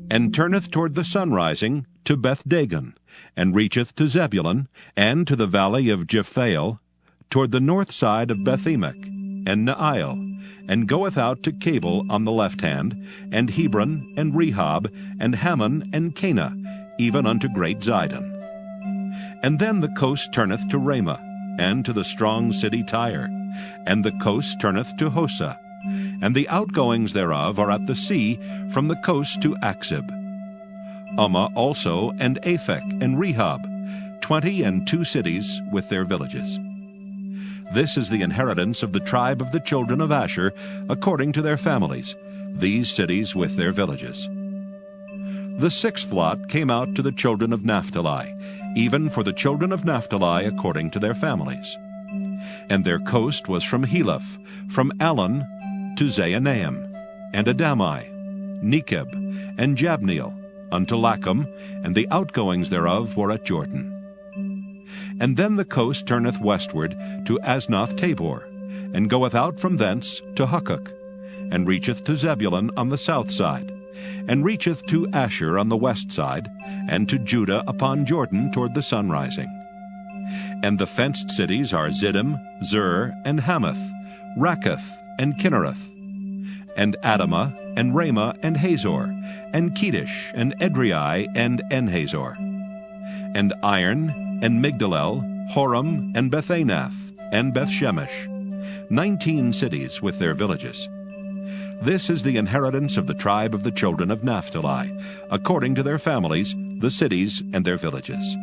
and turneth toward the sunrising to Beth-Dagon, and reacheth to Zebulun, and to the valley of Jiphthael, toward the north side of Beth-Emek, and Neiel, and goeth out to Cabel on the left hand, and Hebron, and Rehob, and Hammon, and Cana, even unto great Zidon. And then the coast turneth to Ramah, and to the strong city Tyre, and the coast turneth to Hosa, and the outgoings thereof are at the sea from the coast to Aksib. Ummah also, and Aphek, and Rehob, 22 cities with their villages. This is the inheritance of the tribe of the children of Asher, according to their families, these cities with their villages. The sixth lot came out to the children of Naphtali, even for the children of Naphtali according to their families. And their coast was from Heleph, from Alon to Zaanaim, and Adami, Nekeb, and Jabneel, unto Lacham, and the outgoings thereof were at Jordan. And then the coast turneth westward to Asnoth Tabor, and goeth out from thence to Hukkok, and reacheth to Zebulun on the south side, and reacheth to Asher on the west side, and to Judah upon Jordan toward the sun rising. And the fenced cities are Ziddim, Zer, and Hamath, Rakkath, and Kinnereth, and Adamah, and Ramah, and Hazor, and Kedesh, and Edrei, and Enhazor, and Iron, and Migdalel, Horam, and Bethanath, and Bethshemesh, 19 cities with their villages. This is the inheritance of the tribe of the children of Naphtali, according to their families, the cities and their villages.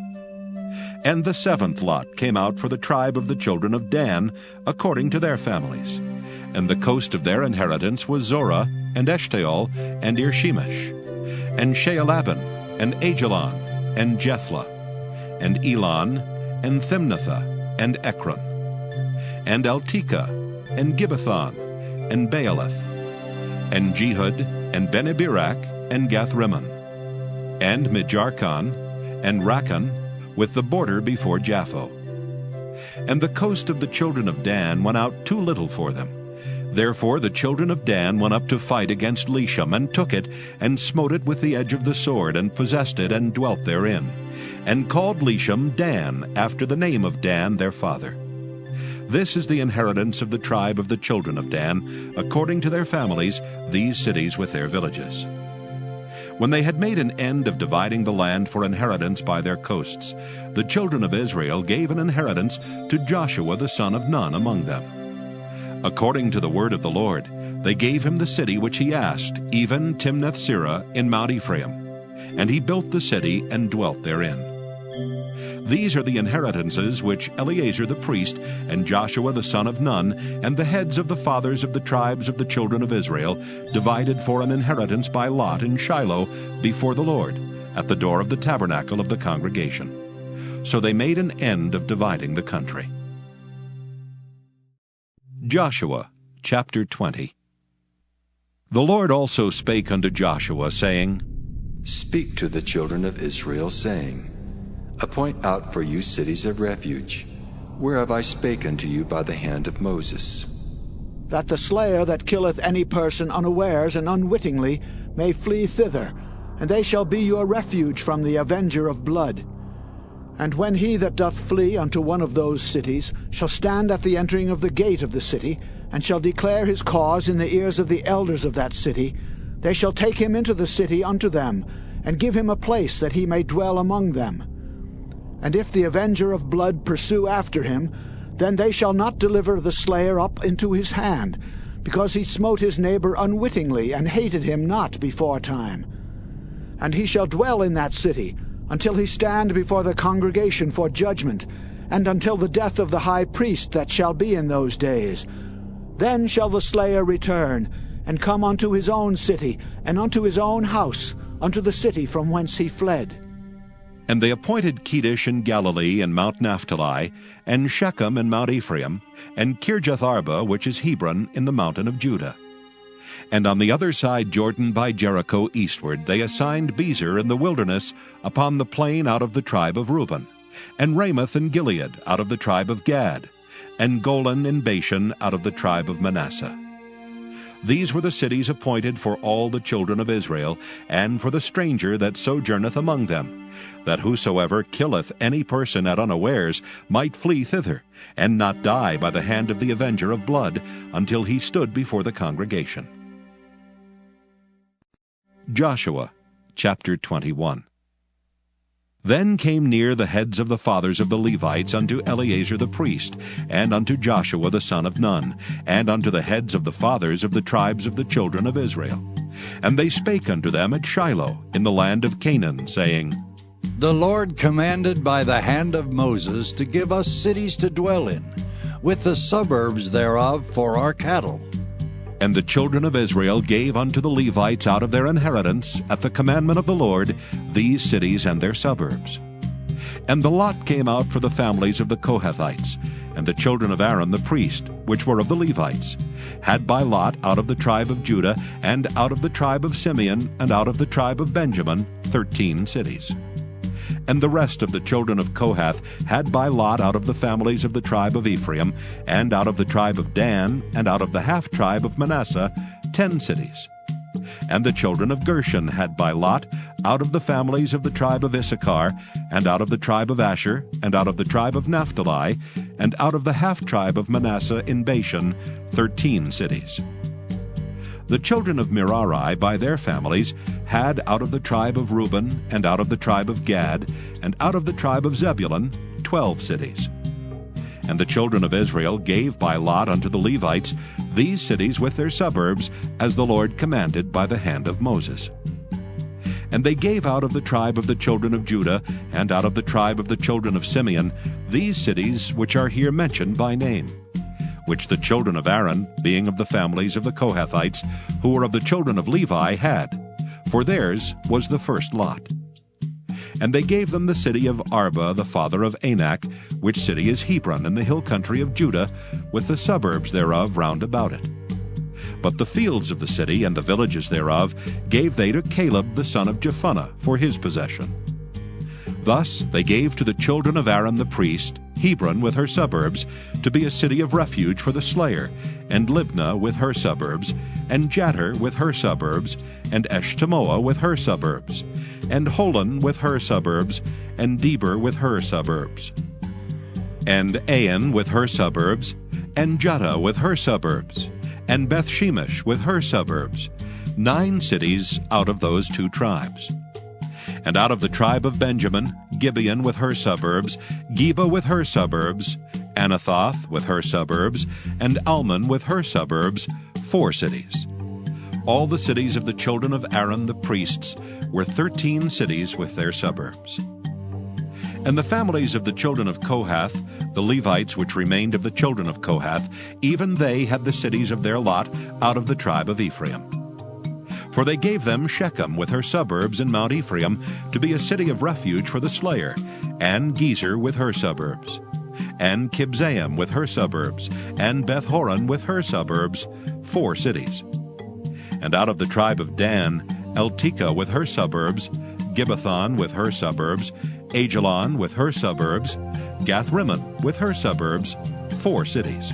And the seventh lot came out for the tribe of the children of Dan, according to their families. And the coast of their inheritance was Zorah, and Eshtaol, and Irshemesh, and Shealabin, and Ajalon, and Jethlah, and Elon, and Thimnathah, and Ekron, and Eltekeh, and Gibbethon, and Baalath, and Jehud, and Bene-Berak, and Gath-Rimmon, and Mijarkon, and Rakkon, with the border before Japho. And the coast of the children of Dan went out too little for them. Therefore the children of Dan went up to fight against Lesham, and took it, and smote it with the edge of the sword, and possessed it, and dwelt therein, and called Lesham Dan, after the name of Dan their father. This is the inheritance of the tribe of the children of Dan, according to their families, these cities with their villages. When they had made an end of dividing the land for inheritance by their coasts, the children of Israel gave an inheritance to Joshua the son of Nun among them. According to the word of the Lord, they gave him the city which he asked, even Timnath-Serah in Mount Ephraim. And he built the city and dwelt therein. These are the inheritances which Eleazar the priest, and Joshua the son of Nun, and the heads of the fathers of the tribes of the children of Israel, divided for an inheritance by lot in Shiloh before the Lord, at the door of the tabernacle of the congregation. So they made an end of dividing the country. Joshua chapter 20. The Lord also spake unto Joshua, saying, Speak to the children of Israel, saying, Appoint out for you cities of refuge, whereof I spake unto you by the hand of Moses. That the slayer that killeth any person unawares and unwittingly may flee thither, and they shall be your refuge from the avenger of blood. And when he that doth flee unto one of those cities shall stand at the entering of the gate of the city, and shall declare his cause in the ears of the elders of that city, they shall take him into the city unto them, and give him a place that he may dwell among them. And if the avenger of blood pursue after him, then they shall not deliver the slayer up into his hand, because he smote his neighbor unwittingly, and hated him not before time. And he shall dwell in that city, until he stand before the congregation for judgment, and until the death of the high priest that shall be in those days. Then shall the slayer return, and come unto his own city, and unto his own house, unto the city from whence he fled. And they appointed Kedesh in Galilee and Mount Naphtali, and Shechem in Mount Ephraim, and Kirjath-Arba, which is Hebron, in the mountain of Judah. And on the other side Jordan by Jericho eastward they assigned Bezer in the wilderness upon the plain out of the tribe of Reuben, and Ramoth in Gilead out of the tribe of Gad, and Golan in Bashan out of the tribe of Manasseh. These were the cities appointed for all the children of Israel, and for the stranger that sojourneth among them, that whosoever killeth any person at unawares might flee thither, and not die by the hand of the avenger of blood, until he stood before the congregation. Joshua chapter 21. Then came near the heads of the fathers of the Levites unto Eleazar the priest, and unto Joshua the son of Nun, and unto the heads of the fathers of the tribes of the children of Israel. And they spake unto them at Shiloh in the land of Canaan, saying, The Lord commanded by the hand of Moses to give us cities to dwell in, with the suburbs thereof for our cattle. And the children of Israel gave unto the Levites out of their inheritance, at the commandment of the Lord, these cities and their suburbs. And the lot came out for the families of the Kohathites, and the children of Aaron the priest, which were of the Levites, had by lot out of the tribe of Judah, and out of the tribe of Simeon, and out of the tribe of Benjamin, 13 cities. And the rest of the children of Kohath had by lot out of the families of the tribe of Ephraim, and out of the tribe of Dan, and out of the half-tribe of Manasseh, 10 cities. And the children of Gershon had by lot out of the families of the tribe of Issachar, and out of the tribe of Asher, and out of the tribe of Naphtali, and out of the half-tribe of Manasseh in Bashan, 13 cities. The children of Merari by their families had out of the tribe of Reuben, and out of the tribe of Gad, and out of the tribe of Zebulun, 12 cities. And the children of Israel gave by lot unto the Levites these cities with their suburbs, as the Lord commanded by the hand of Moses. And they gave out of the tribe of the children of Judah, and out of the tribe of the children of Simeon, these cities which are here mentioned by name, which the children of Aaron, being of the families of the Kohathites, who were of the children of Levi, had, for theirs was the first lot. And they gave them the city of Arba, the father of Anak, which city is Hebron in the hill country of Judah, with the suburbs thereof round about it. But the fields of the city and the villages thereof gave they to Caleb the son of Jephunneh for his possession. Thus they gave to the children of Aaron the priest Hebron with her suburbs, to be a city of refuge for the slayer, and Libnah with her suburbs, and Jattir with her suburbs, and Eshtemoa with her suburbs, and Holon with her suburbs, and Deber with her suburbs, and Ain with her suburbs, and Juttah with her suburbs, and Beth-shemesh with her suburbs, 9 cities out of those 2 tribes. And out of the tribe of Benjamin, Gibeon with her suburbs, Geba with her suburbs, Anathoth with her suburbs, and Almon with her suburbs, 4 cities. All the cities of the children of Aaron the priests were 13 cities with their suburbs. And the families of the children of Kohath, the Levites which remained of the children of Kohath, even they had the cities of their lot out of the tribe of Ephraim. For they gave them Shechem with her suburbs in Mount Ephraim, to be a city of refuge for the slayer, and Gezer with her suburbs, and Kibzaim with her suburbs, and Beth-horon with her suburbs, 4 cities. And out of the tribe of Dan, Eltekeh with her suburbs, Gibbethon with her suburbs, Ajalon with her suburbs, Gathrimmon with her suburbs, 4 cities.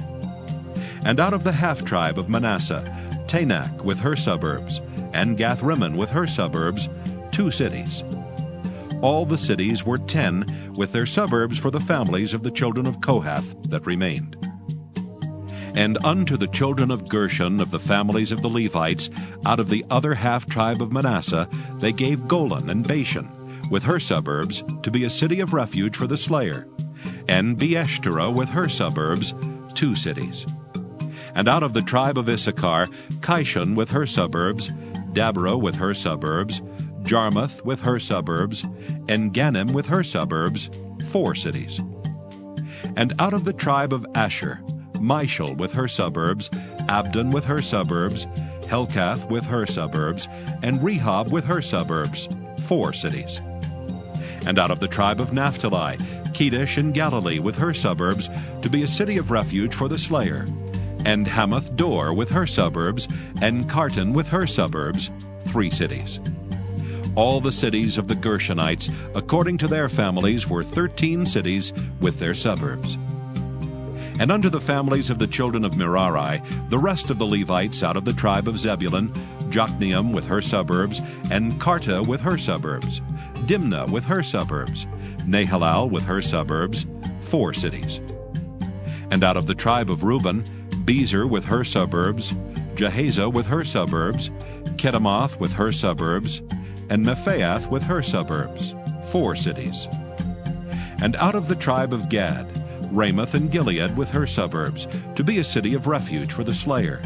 And out of the half-tribe of Manasseh, Tanakh with her suburbs, and Gathrimmon with her suburbs, 2 cities. All the cities were 10, with their suburbs for the families of the children of Kohath that remained. And unto the children of Gershon of the families of the Levites, out of the other half-tribe of Manasseh, they gave Golan and Bashan, with her suburbs, to be a city of refuge for the slayer, and Beeshterah with her suburbs, 2 cities. And out of the tribe of Issachar, Kishon with her suburbs, Dabarah with her suburbs, Jarmuth with her suburbs, and Ganim with her suburbs, 4 cities. And out of the tribe of Asher, Mishal with her suburbs, Abdon with her suburbs, Helkath with her suburbs, and Rehob with her suburbs, 4 cities. And out of the tribe of Naphtali, Kedesh and Galilee with her suburbs, to be a city of refuge for the slayer, and Hamath Dor with her suburbs, and Kartan with her suburbs, 3 cities. All the cities of the Gershonites, according to their families, were 13 cities with their suburbs. And unto the families of the children of Merari, the rest of the Levites out of the tribe of Zebulun, Jokneam with her suburbs, and Karta with her suburbs, Dimnah with her suburbs, Nahalal with her suburbs, 4 cities. And out of the tribe of Reuben, Bezer with her suburbs, Jahaziah with her suburbs, Kedemoth with her suburbs, and Mephaath with her suburbs, 4 cities. And out of the tribe of Gad, Ramoth and Gilead with her suburbs, to be a city of refuge for the slayer,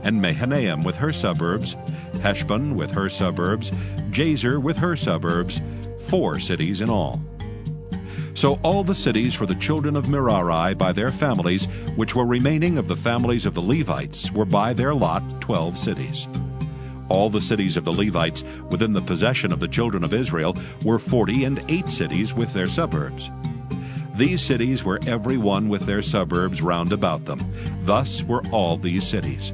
and Mahanaim with her suburbs, Heshbon with her suburbs, Jazer with her suburbs, 4 cities in all. So all the cities for the children of Merari by their families, which were remaining of the families of the Levites, were by their lot 12 cities. All the cities of the Levites within the possession of the children of Israel were 48 cities with their suburbs. These cities were every one with their suburbs round about them. Thus were all these cities.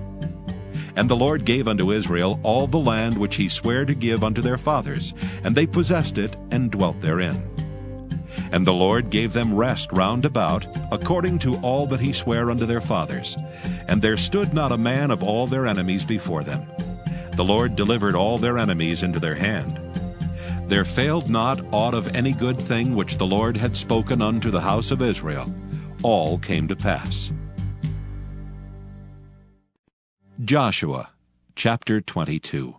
And the Lord gave unto Israel all the land which he sware to give unto their fathers, and they possessed it and dwelt therein. And the Lord gave them rest round about, according to all that he sware unto their fathers. And there stood not a man of all their enemies before them. The Lord delivered all their enemies into their hand. There failed not aught of any good thing which the Lord had spoken unto the house of Israel. All came to pass. Joshua chapter 22.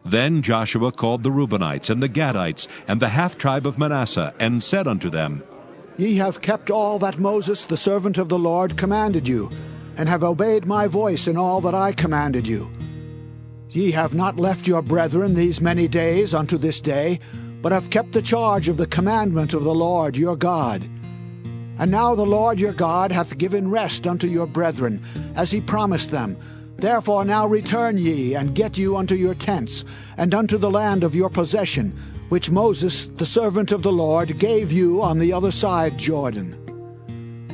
Then Joshua called the Reubenites and the Gadites and the half-tribe of Manasseh, and said unto them, Ye have kept all that Moses the servant of the Lord commanded you, and have obeyed my voice in all that I commanded you. Ye have not left your brethren these many days unto this day, but have kept the charge of the commandment of the Lord your God. And now the Lord your God hath given rest unto your brethren, as he promised them. Therefore now return ye, and get you unto your tents, and unto the land of your possession, which Moses the servant of the Lord gave you on the other side Jordan.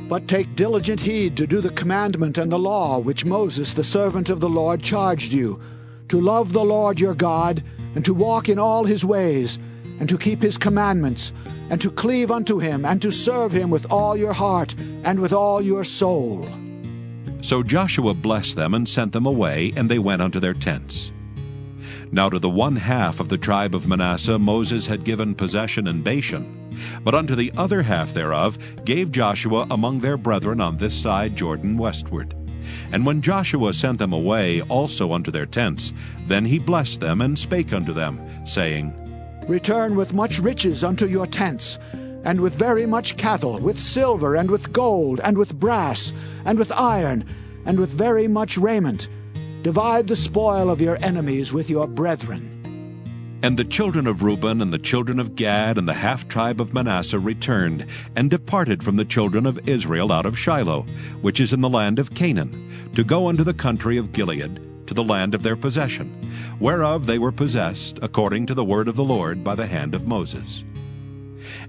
But take diligent heed to do the commandment and the law which Moses the servant of the Lord charged you, to love the Lord your God, and to walk in all his ways, and to keep his commandments, and to cleave unto him, and to serve him with all your heart, and with all your soul. So Joshua blessed them and sent them away, and they went unto their tents. Now to the 1/2 of the tribe of Manasseh Moses had given possession in Bashan, but unto the other half thereof gave Joshua among their brethren on this side Jordan westward. And when Joshua sent them away also unto their tents, then he blessed them and spake unto them, saying, Return with much riches unto your tents, and with very much cattle, with silver, and with gold, and with brass, and with iron, and with very much raiment. Divide the spoil of your enemies with your brethren. And the children of Reuben and the children of Gad and the half-tribe of Manasseh returned, and departed from the children of Israel out of Shiloh, which is in the land of Canaan, to go unto the country of Gilead, to the land of their possession, whereof they were possessed, according to the word of the Lord by the hand of Moses.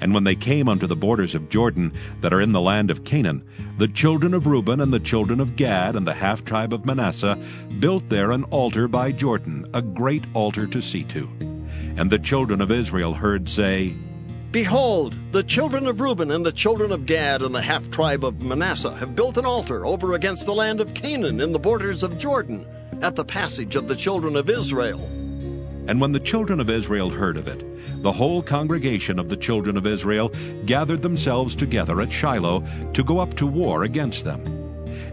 And when they came unto the borders of Jordan that are in the land of Canaan, the children of Reuben and the children of Gad and the half-tribe of Manasseh built there an altar by Jordan, a great altar to see to. And the children of Israel heard say, Behold, the children of Reuben and the children of Gad and the half-tribe of Manasseh have built an altar over against the land of Canaan in the borders of Jordan, at the passage of the children of Israel. And when the children of Israel heard of it, the whole congregation of the children of Israel gathered themselves together at Shiloh to go up to war against them.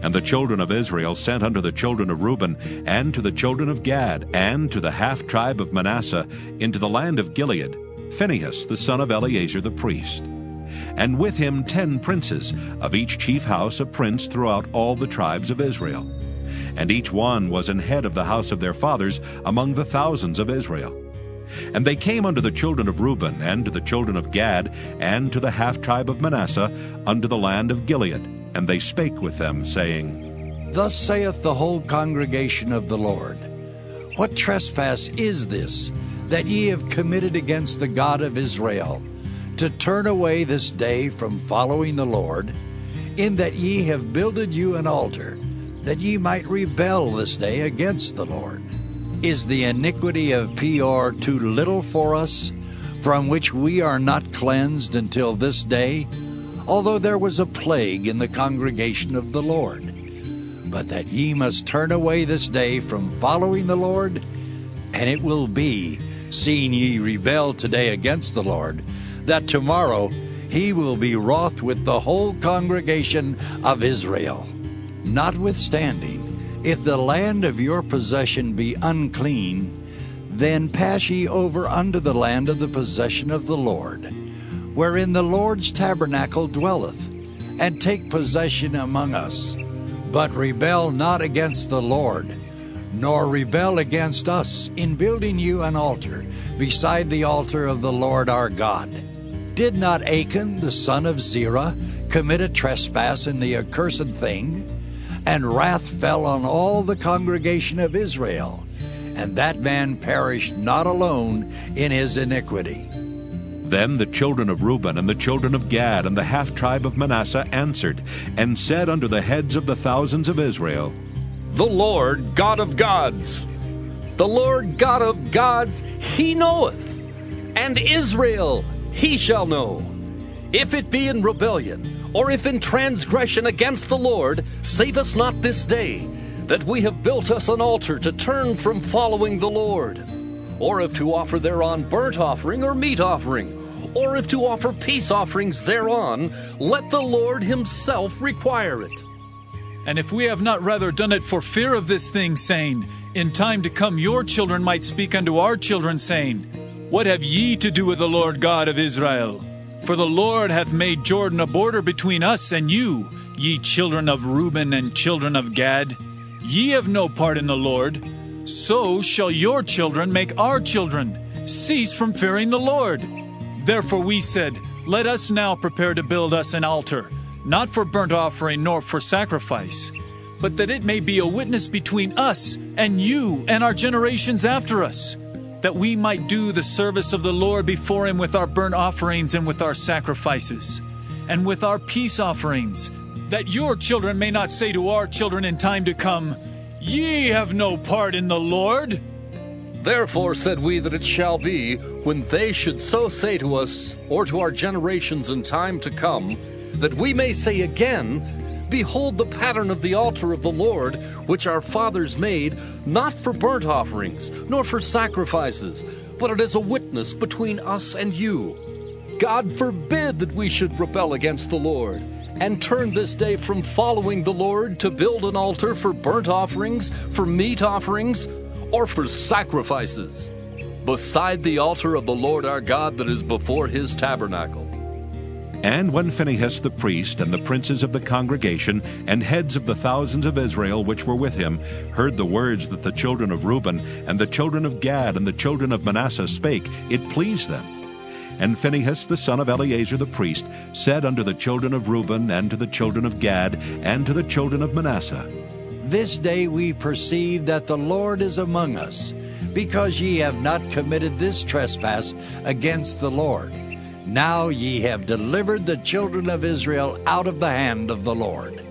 And the children of Israel sent unto the children of Reuben, and to the children of Gad, and to the half-tribe of Manasseh, into the land of Gilead, Phinehas the son of Eleazar the priest. And with him 10 princes, of each chief house a prince throughout all the tribes of Israel. And each one was an head of the house of their fathers among the thousands of Israel. And they came unto the children of Reuben, and to the children of Gad, and to the half-tribe of Manasseh, unto the land of Gilead. And they spake with them, saying, Thus saith the whole congregation of the Lord, What trespass is this that ye have committed against the God of Israel, to turn away this day from following the Lord, in that ye have builded you an altar, that ye might rebel this day against the Lord? Is the iniquity of Peor too little for us, from which we are not cleansed until this day, although there was a plague in the congregation of the Lord? But that ye must turn away this day from following the Lord? And it will be, seeing ye rebel today against the Lord, that tomorrow he will be wroth with the whole congregation of Israel. Notwithstanding, if the land of your possession be unclean, then pass ye over unto the land of the possession of the Lord, wherein the Lord's tabernacle dwelleth, and take possession among us. But rebel not against the Lord, nor rebel against us in building you an altar beside the altar of the Lord our God. Did not Achan the son of Zerah commit a trespass in the accursed thing? And wrath fell on all the congregation of Israel, and that man perished not alone in his iniquity. Then the children of Reuben and the children of Gad and the half-tribe of Manasseh answered, and said unto the heads of the thousands of Israel, The Lord God of gods, the Lord God of gods, he knoweth, and Israel he shall know. If it be in rebellion, or if in transgression against the Lord, save us not this day, that we have built us an altar to turn from following the Lord. Or if to offer thereon burnt offering or meat offering, or if to offer peace offerings thereon, let the Lord himself require it. And if we have not rather done it for fear of this thing, saying, In time to come your children might speak unto our children, saying, What have ye to do with the Lord God of Israel? For the Lord hath made Jordan a border between us and you, ye children of Reuben and children of Gad. Ye have no part in the Lord. So shall your children make our children cease from fearing the Lord. Therefore we said, Let us now prepare to build us an altar, not for burnt offering nor for sacrifice, but that it may be a witness between us and you and our generations after us, that we might do the service of the Lord before him with our burnt offerings and with our sacrifices, and with our peace offerings, that your children may not say to our children in time to come, Ye have no part in the Lord. Therefore said we that it shall be, when they should so say to us, or to our generations in time to come, that we may say again, Behold the pattern of the altar of the Lord, which our fathers made, not for burnt offerings, nor for sacrifices, but it is a witness between us and you. God forbid that we should rebel against the Lord, and turn this day from following the Lord to build an altar for burnt offerings, for meat offerings, or for sacrifices, beside the altar of the Lord our God that is before his tabernacle. And when Phinehas the priest and the princes of the congregation and heads of the thousands of Israel which were with him heard the words that the children of Reuben and the children of Gad and the children of Manasseh spake, it pleased them. And Phinehas the son of Eleazar the priest said unto the children of Reuben and to the children of Gad and to the children of Manasseh, This day we perceive that the Lord is among us, because ye have not committed this trespass against the Lord. Now ye have delivered the children of Israel out of the hand of the Lord.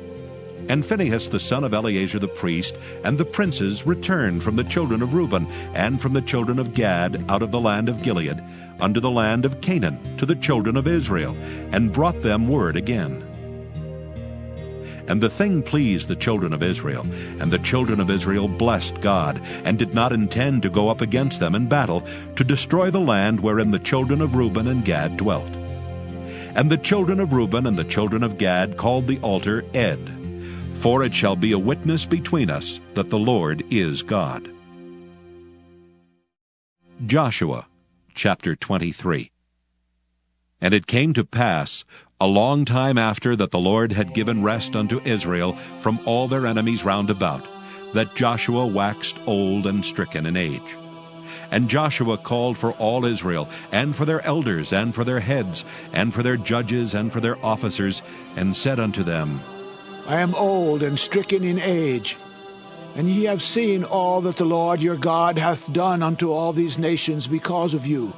And Phinehas the son of Eleazar the priest and the princes returned from the children of Reuben and from the children of Gad out of the land of Gilead unto the land of Canaan to the children of Israel, and brought them word again. And the thing pleased the children of Israel, and the children of Israel blessed God, and did not intend to go up against them in battle, to destroy the land wherein the children of Reuben and Gad dwelt. And the children of Reuben and the children of Gad called the altar Ed, for it shall be a witness between us that the Lord is God. Joshua chapter 23. And it came to pass, a long time after that the Lord had given rest unto Israel from all their enemies round about, that Joshua waxed old and stricken in age. And Joshua called for all Israel, and for their elders, and for their heads, and for their judges, and for their officers, and said unto them, I am old and stricken in age, and ye have seen all that the Lord your God hath done unto all these nations because of you.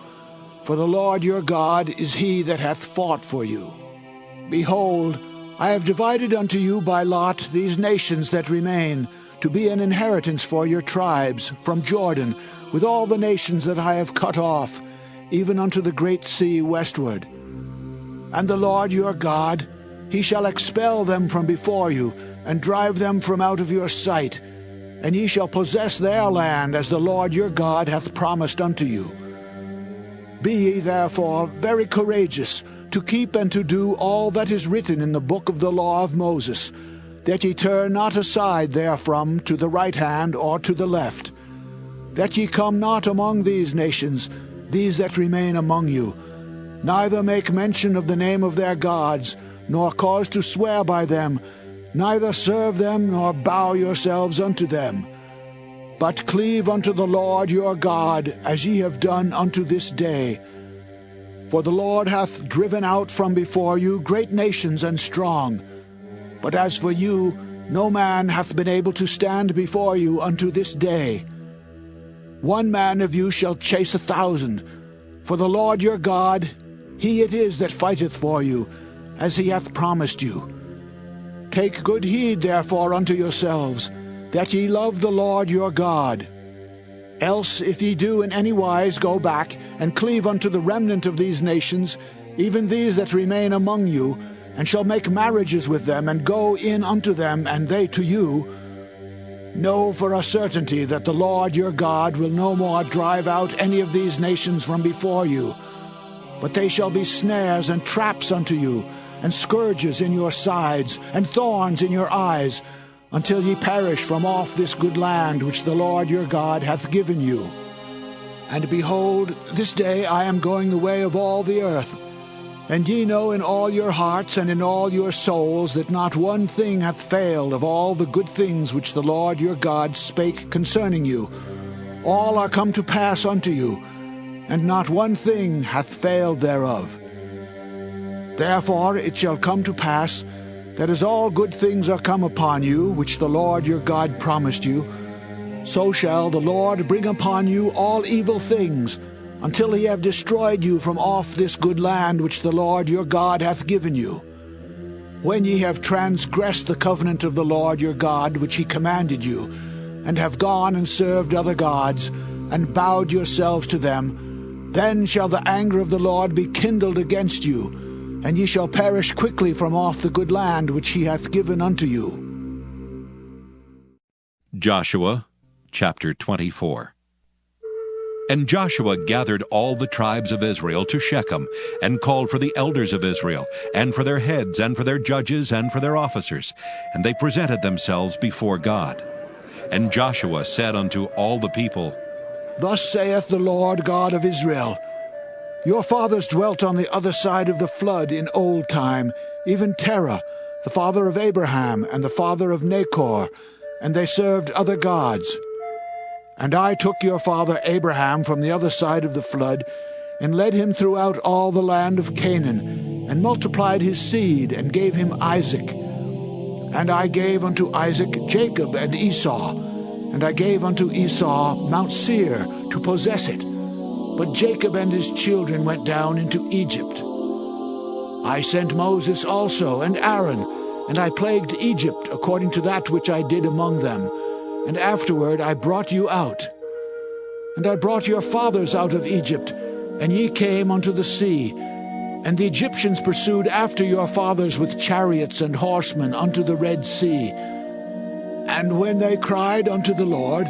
For the Lord your God is he that hath fought for you. Behold, I have divided unto you by lot these nations that remain, to be an inheritance for your tribes, from Jordan, with all the nations that I have cut off, even unto the great sea westward. And the Lord your God, he shall expel them from before you, and drive them from out of your sight, and ye shall possess their land, as the Lord your God hath promised unto you. Be ye therefore very courageous, to keep and to do all that is written in the book of the law of Moses, that ye turn not aside therefrom to the right hand or to the left, that ye come not among these nations, these that remain among you, neither make mention of the name of their gods, nor cause to swear by them, Neither serve them nor bow yourselves unto them, but cleave unto the Lord your God, as ye have done unto this day. For the Lord hath driven out from before you great nations and strong. But as for you, no man hath been able to stand before you unto this day. 1 man of you shall chase 1,000. For the Lord your God, he it is that fighteth for you, as he hath promised you. Take good heed therefore unto yourselves, that ye love the Lord your God. Else if ye do in any wise go back, and cleave unto the remnant of these nations, even these that remain among you, and shall make marriages with them, and go in unto them, and they to you, know for a certainty that the Lord your God will no more drive out any of these nations from before you, but they shall be snares and traps unto you, and scourges in your sides, and thorns in your eyes, until ye perish from off this good land which the Lord your God hath given you. And behold, this day I am going the way of all the earth. And ye know in all your hearts and in all your souls that not one thing hath failed of all the good things which the Lord your God spake concerning you. All are come to pass unto you, and not one thing hath failed thereof. Therefore it shall come to pass, that as all good things are come upon you, which the Lord your God promised you, so shall the Lord bring upon you all evil things, until he have destroyed you from off this good land which the Lord your God hath given you. When ye have transgressed the covenant of the Lord your God which he commanded you, and have gone and served other gods, and bowed yourselves to them, then shall the anger of the Lord be kindled against you, and ye shall perish quickly from off the good land which he hath given unto you. Joshua chapter 24. And Joshua gathered all the tribes of Israel to Shechem, and called for the elders of Israel, and for their heads, and for their judges, and for their officers. And they presented themselves before God. And Joshua said unto all the people, Thus saith the Lord God of Israel, Your fathers dwelt on the other side of the flood in old time, even Terah, the father of Abraham, and the father of Nachor, and they served other gods. And I took your father Abraham from the other side of the flood, and led him throughout all the land of Canaan, and multiplied his seed, and gave him Isaac. And I gave unto Isaac Jacob and Esau, and I gave unto Esau Mount Seir to possess it. But Jacob and his children went down into Egypt. I sent Moses also, and Aaron, and I plagued Egypt according to that which I did among them. And afterward I brought you out. And I brought your fathers out of Egypt, and ye came unto the sea. And the Egyptians pursued after your fathers with chariots and horsemen unto the Red Sea. And when they cried unto the Lord,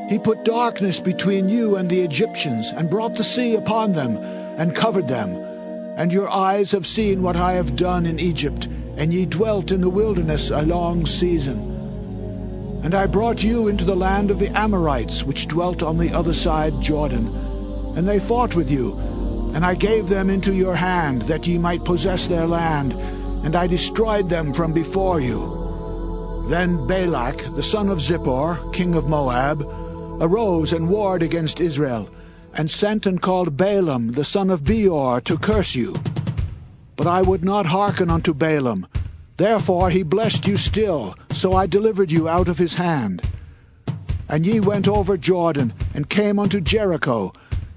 he put darkness between you and the Egyptians, and brought the sea upon them, and covered them. And your eyes have seen what I have done in Egypt, and ye dwelt in the wilderness a long season. And I brought you into the land of the Amorites, which dwelt on the other side Jordan. And they fought with you, and I gave them into your hand, that ye might possess their land, and I destroyed them from before you. Then Balak, the son of Zippor, king of Moab, arose and warred against Israel, and sent and called Balaam, the son of Beor, to curse you. But I would not hearken unto Balaam. Therefore he blessed you still, so I delivered you out of his hand. And ye went over Jordan, and came unto Jericho.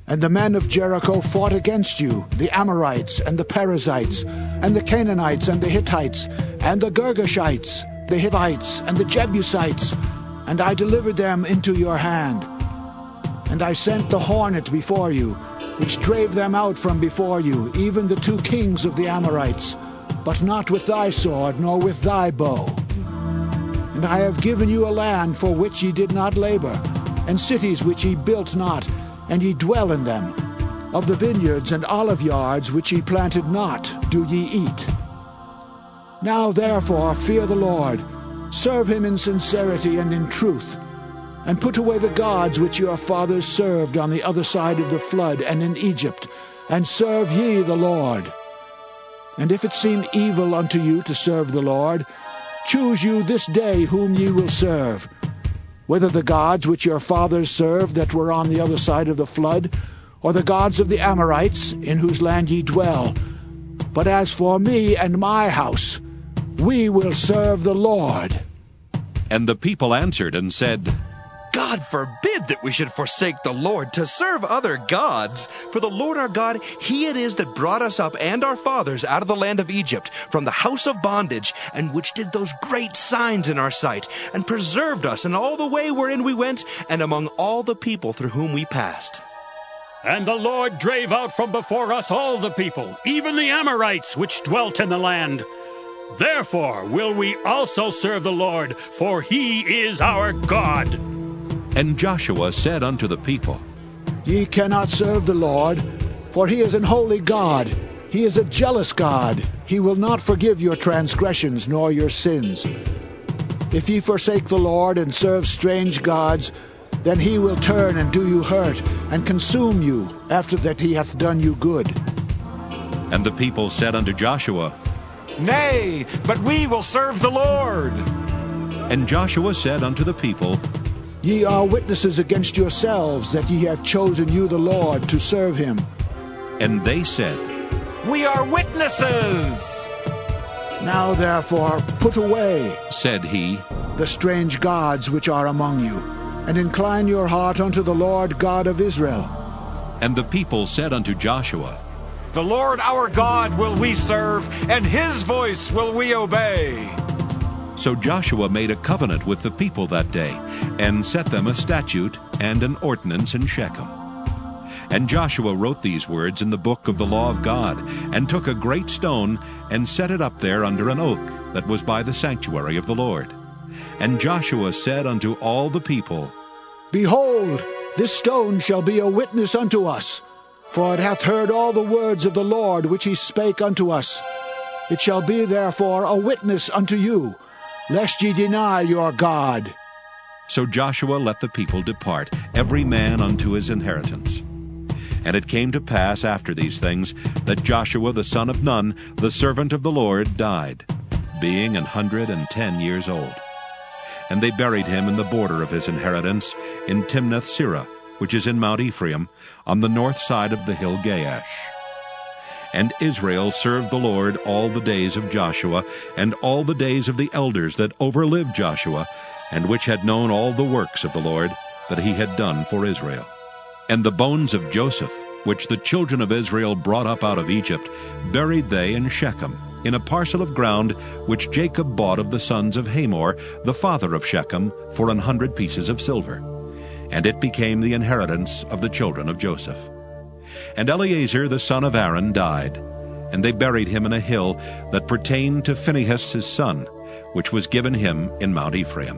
And the men of Jericho fought against you, the Amorites, and the Perizzites, and the Canaanites, and the Hittites, and the Girgashites, the Hivites, and the Jebusites, and I delivered them into your hand. And I sent the hornet before you, which drave them out from before you, even the 2 kings of the Amorites, but not with thy sword, nor with thy bow. And I have given you a land for which ye did not labor, and cities which ye built not, and ye dwell in them. Of the vineyards and olive yards which ye planted not do ye eat. Now therefore fear the Lord, serve him in sincerity and in truth, and put away the gods which your fathers served on the other side of the flood and in Egypt, and serve ye the Lord. And if it seem evil unto you to serve the Lord, Choose you this day whom ye will serve, whether the gods which your fathers served that were on the other side of the flood, or the gods of the Amorites, in whose land ye dwell. But as for me and my house, we will serve the Lord. And the people answered and said, God forbid that we should forsake the Lord to serve other gods. For the Lord our God, He it is that brought us up and our fathers out of the land of Egypt, from the house of bondage, and which did those great signs in our sight, and preserved us in all the way wherein we went, and among all the people through whom we passed. And the Lord drave out from before us all the people, even the Amorites which dwelt in the land. Therefore will we also serve the Lord, for He is our God. And Joshua said unto the people, Ye cannot serve the Lord, for He is an holy God. He is a jealous God. He will not forgive your transgressions nor your sins. If ye forsake the Lord and serve strange gods, then He will turn and do you hurt, and consume you after that He hath done you good. And the people said unto Joshua, Nay, but we will serve the Lord. And Joshua said unto the people, Ye are witnesses against yourselves that ye have chosen you the Lord to serve Him. And they said, We are witnesses. Now therefore put away, said he, the strange gods which are among you, and incline your heart unto the Lord God of Israel. And the people said unto Joshua, The Lord our God will we serve, and His voice will we obey. So Joshua made a covenant with the people that day, and set them a statute and an ordinance in Shechem. And Joshua wrote these words in the book of the law of God, and took a great stone, and set it up there under an oak that was by the sanctuary of the Lord. And Joshua said unto all the people, Behold, this stone shall be a witness unto us, for it hath heard all the words of the Lord which He spake unto us. It shall be therefore a witness unto you, lest ye deny your God. So Joshua let the people depart, every man unto his inheritance. And it came to pass after these things, that Joshua the son of Nun, the servant of the Lord, died, being 110 years old. And they buried him in the border of his inheritance, in Timnath-Serah, which is in Mount Ephraim, on the north side of the hill Gaash. And Israel served the Lord all the days of Joshua, and all the days of the elders that overlived Joshua, and which had known all the works of the Lord that He had done for Israel. And the bones of Joseph, which the children of Israel brought up out of Egypt, buried they in Shechem, in a parcel of ground which Jacob bought of the sons of Hamor, the father of Shechem, for 100 pieces of silver. And it became the inheritance of the children of Joseph. And Eleazar the son of Aaron died, and they buried him in a hill that pertained to Phinehas his son, which was given him in Mount Ephraim.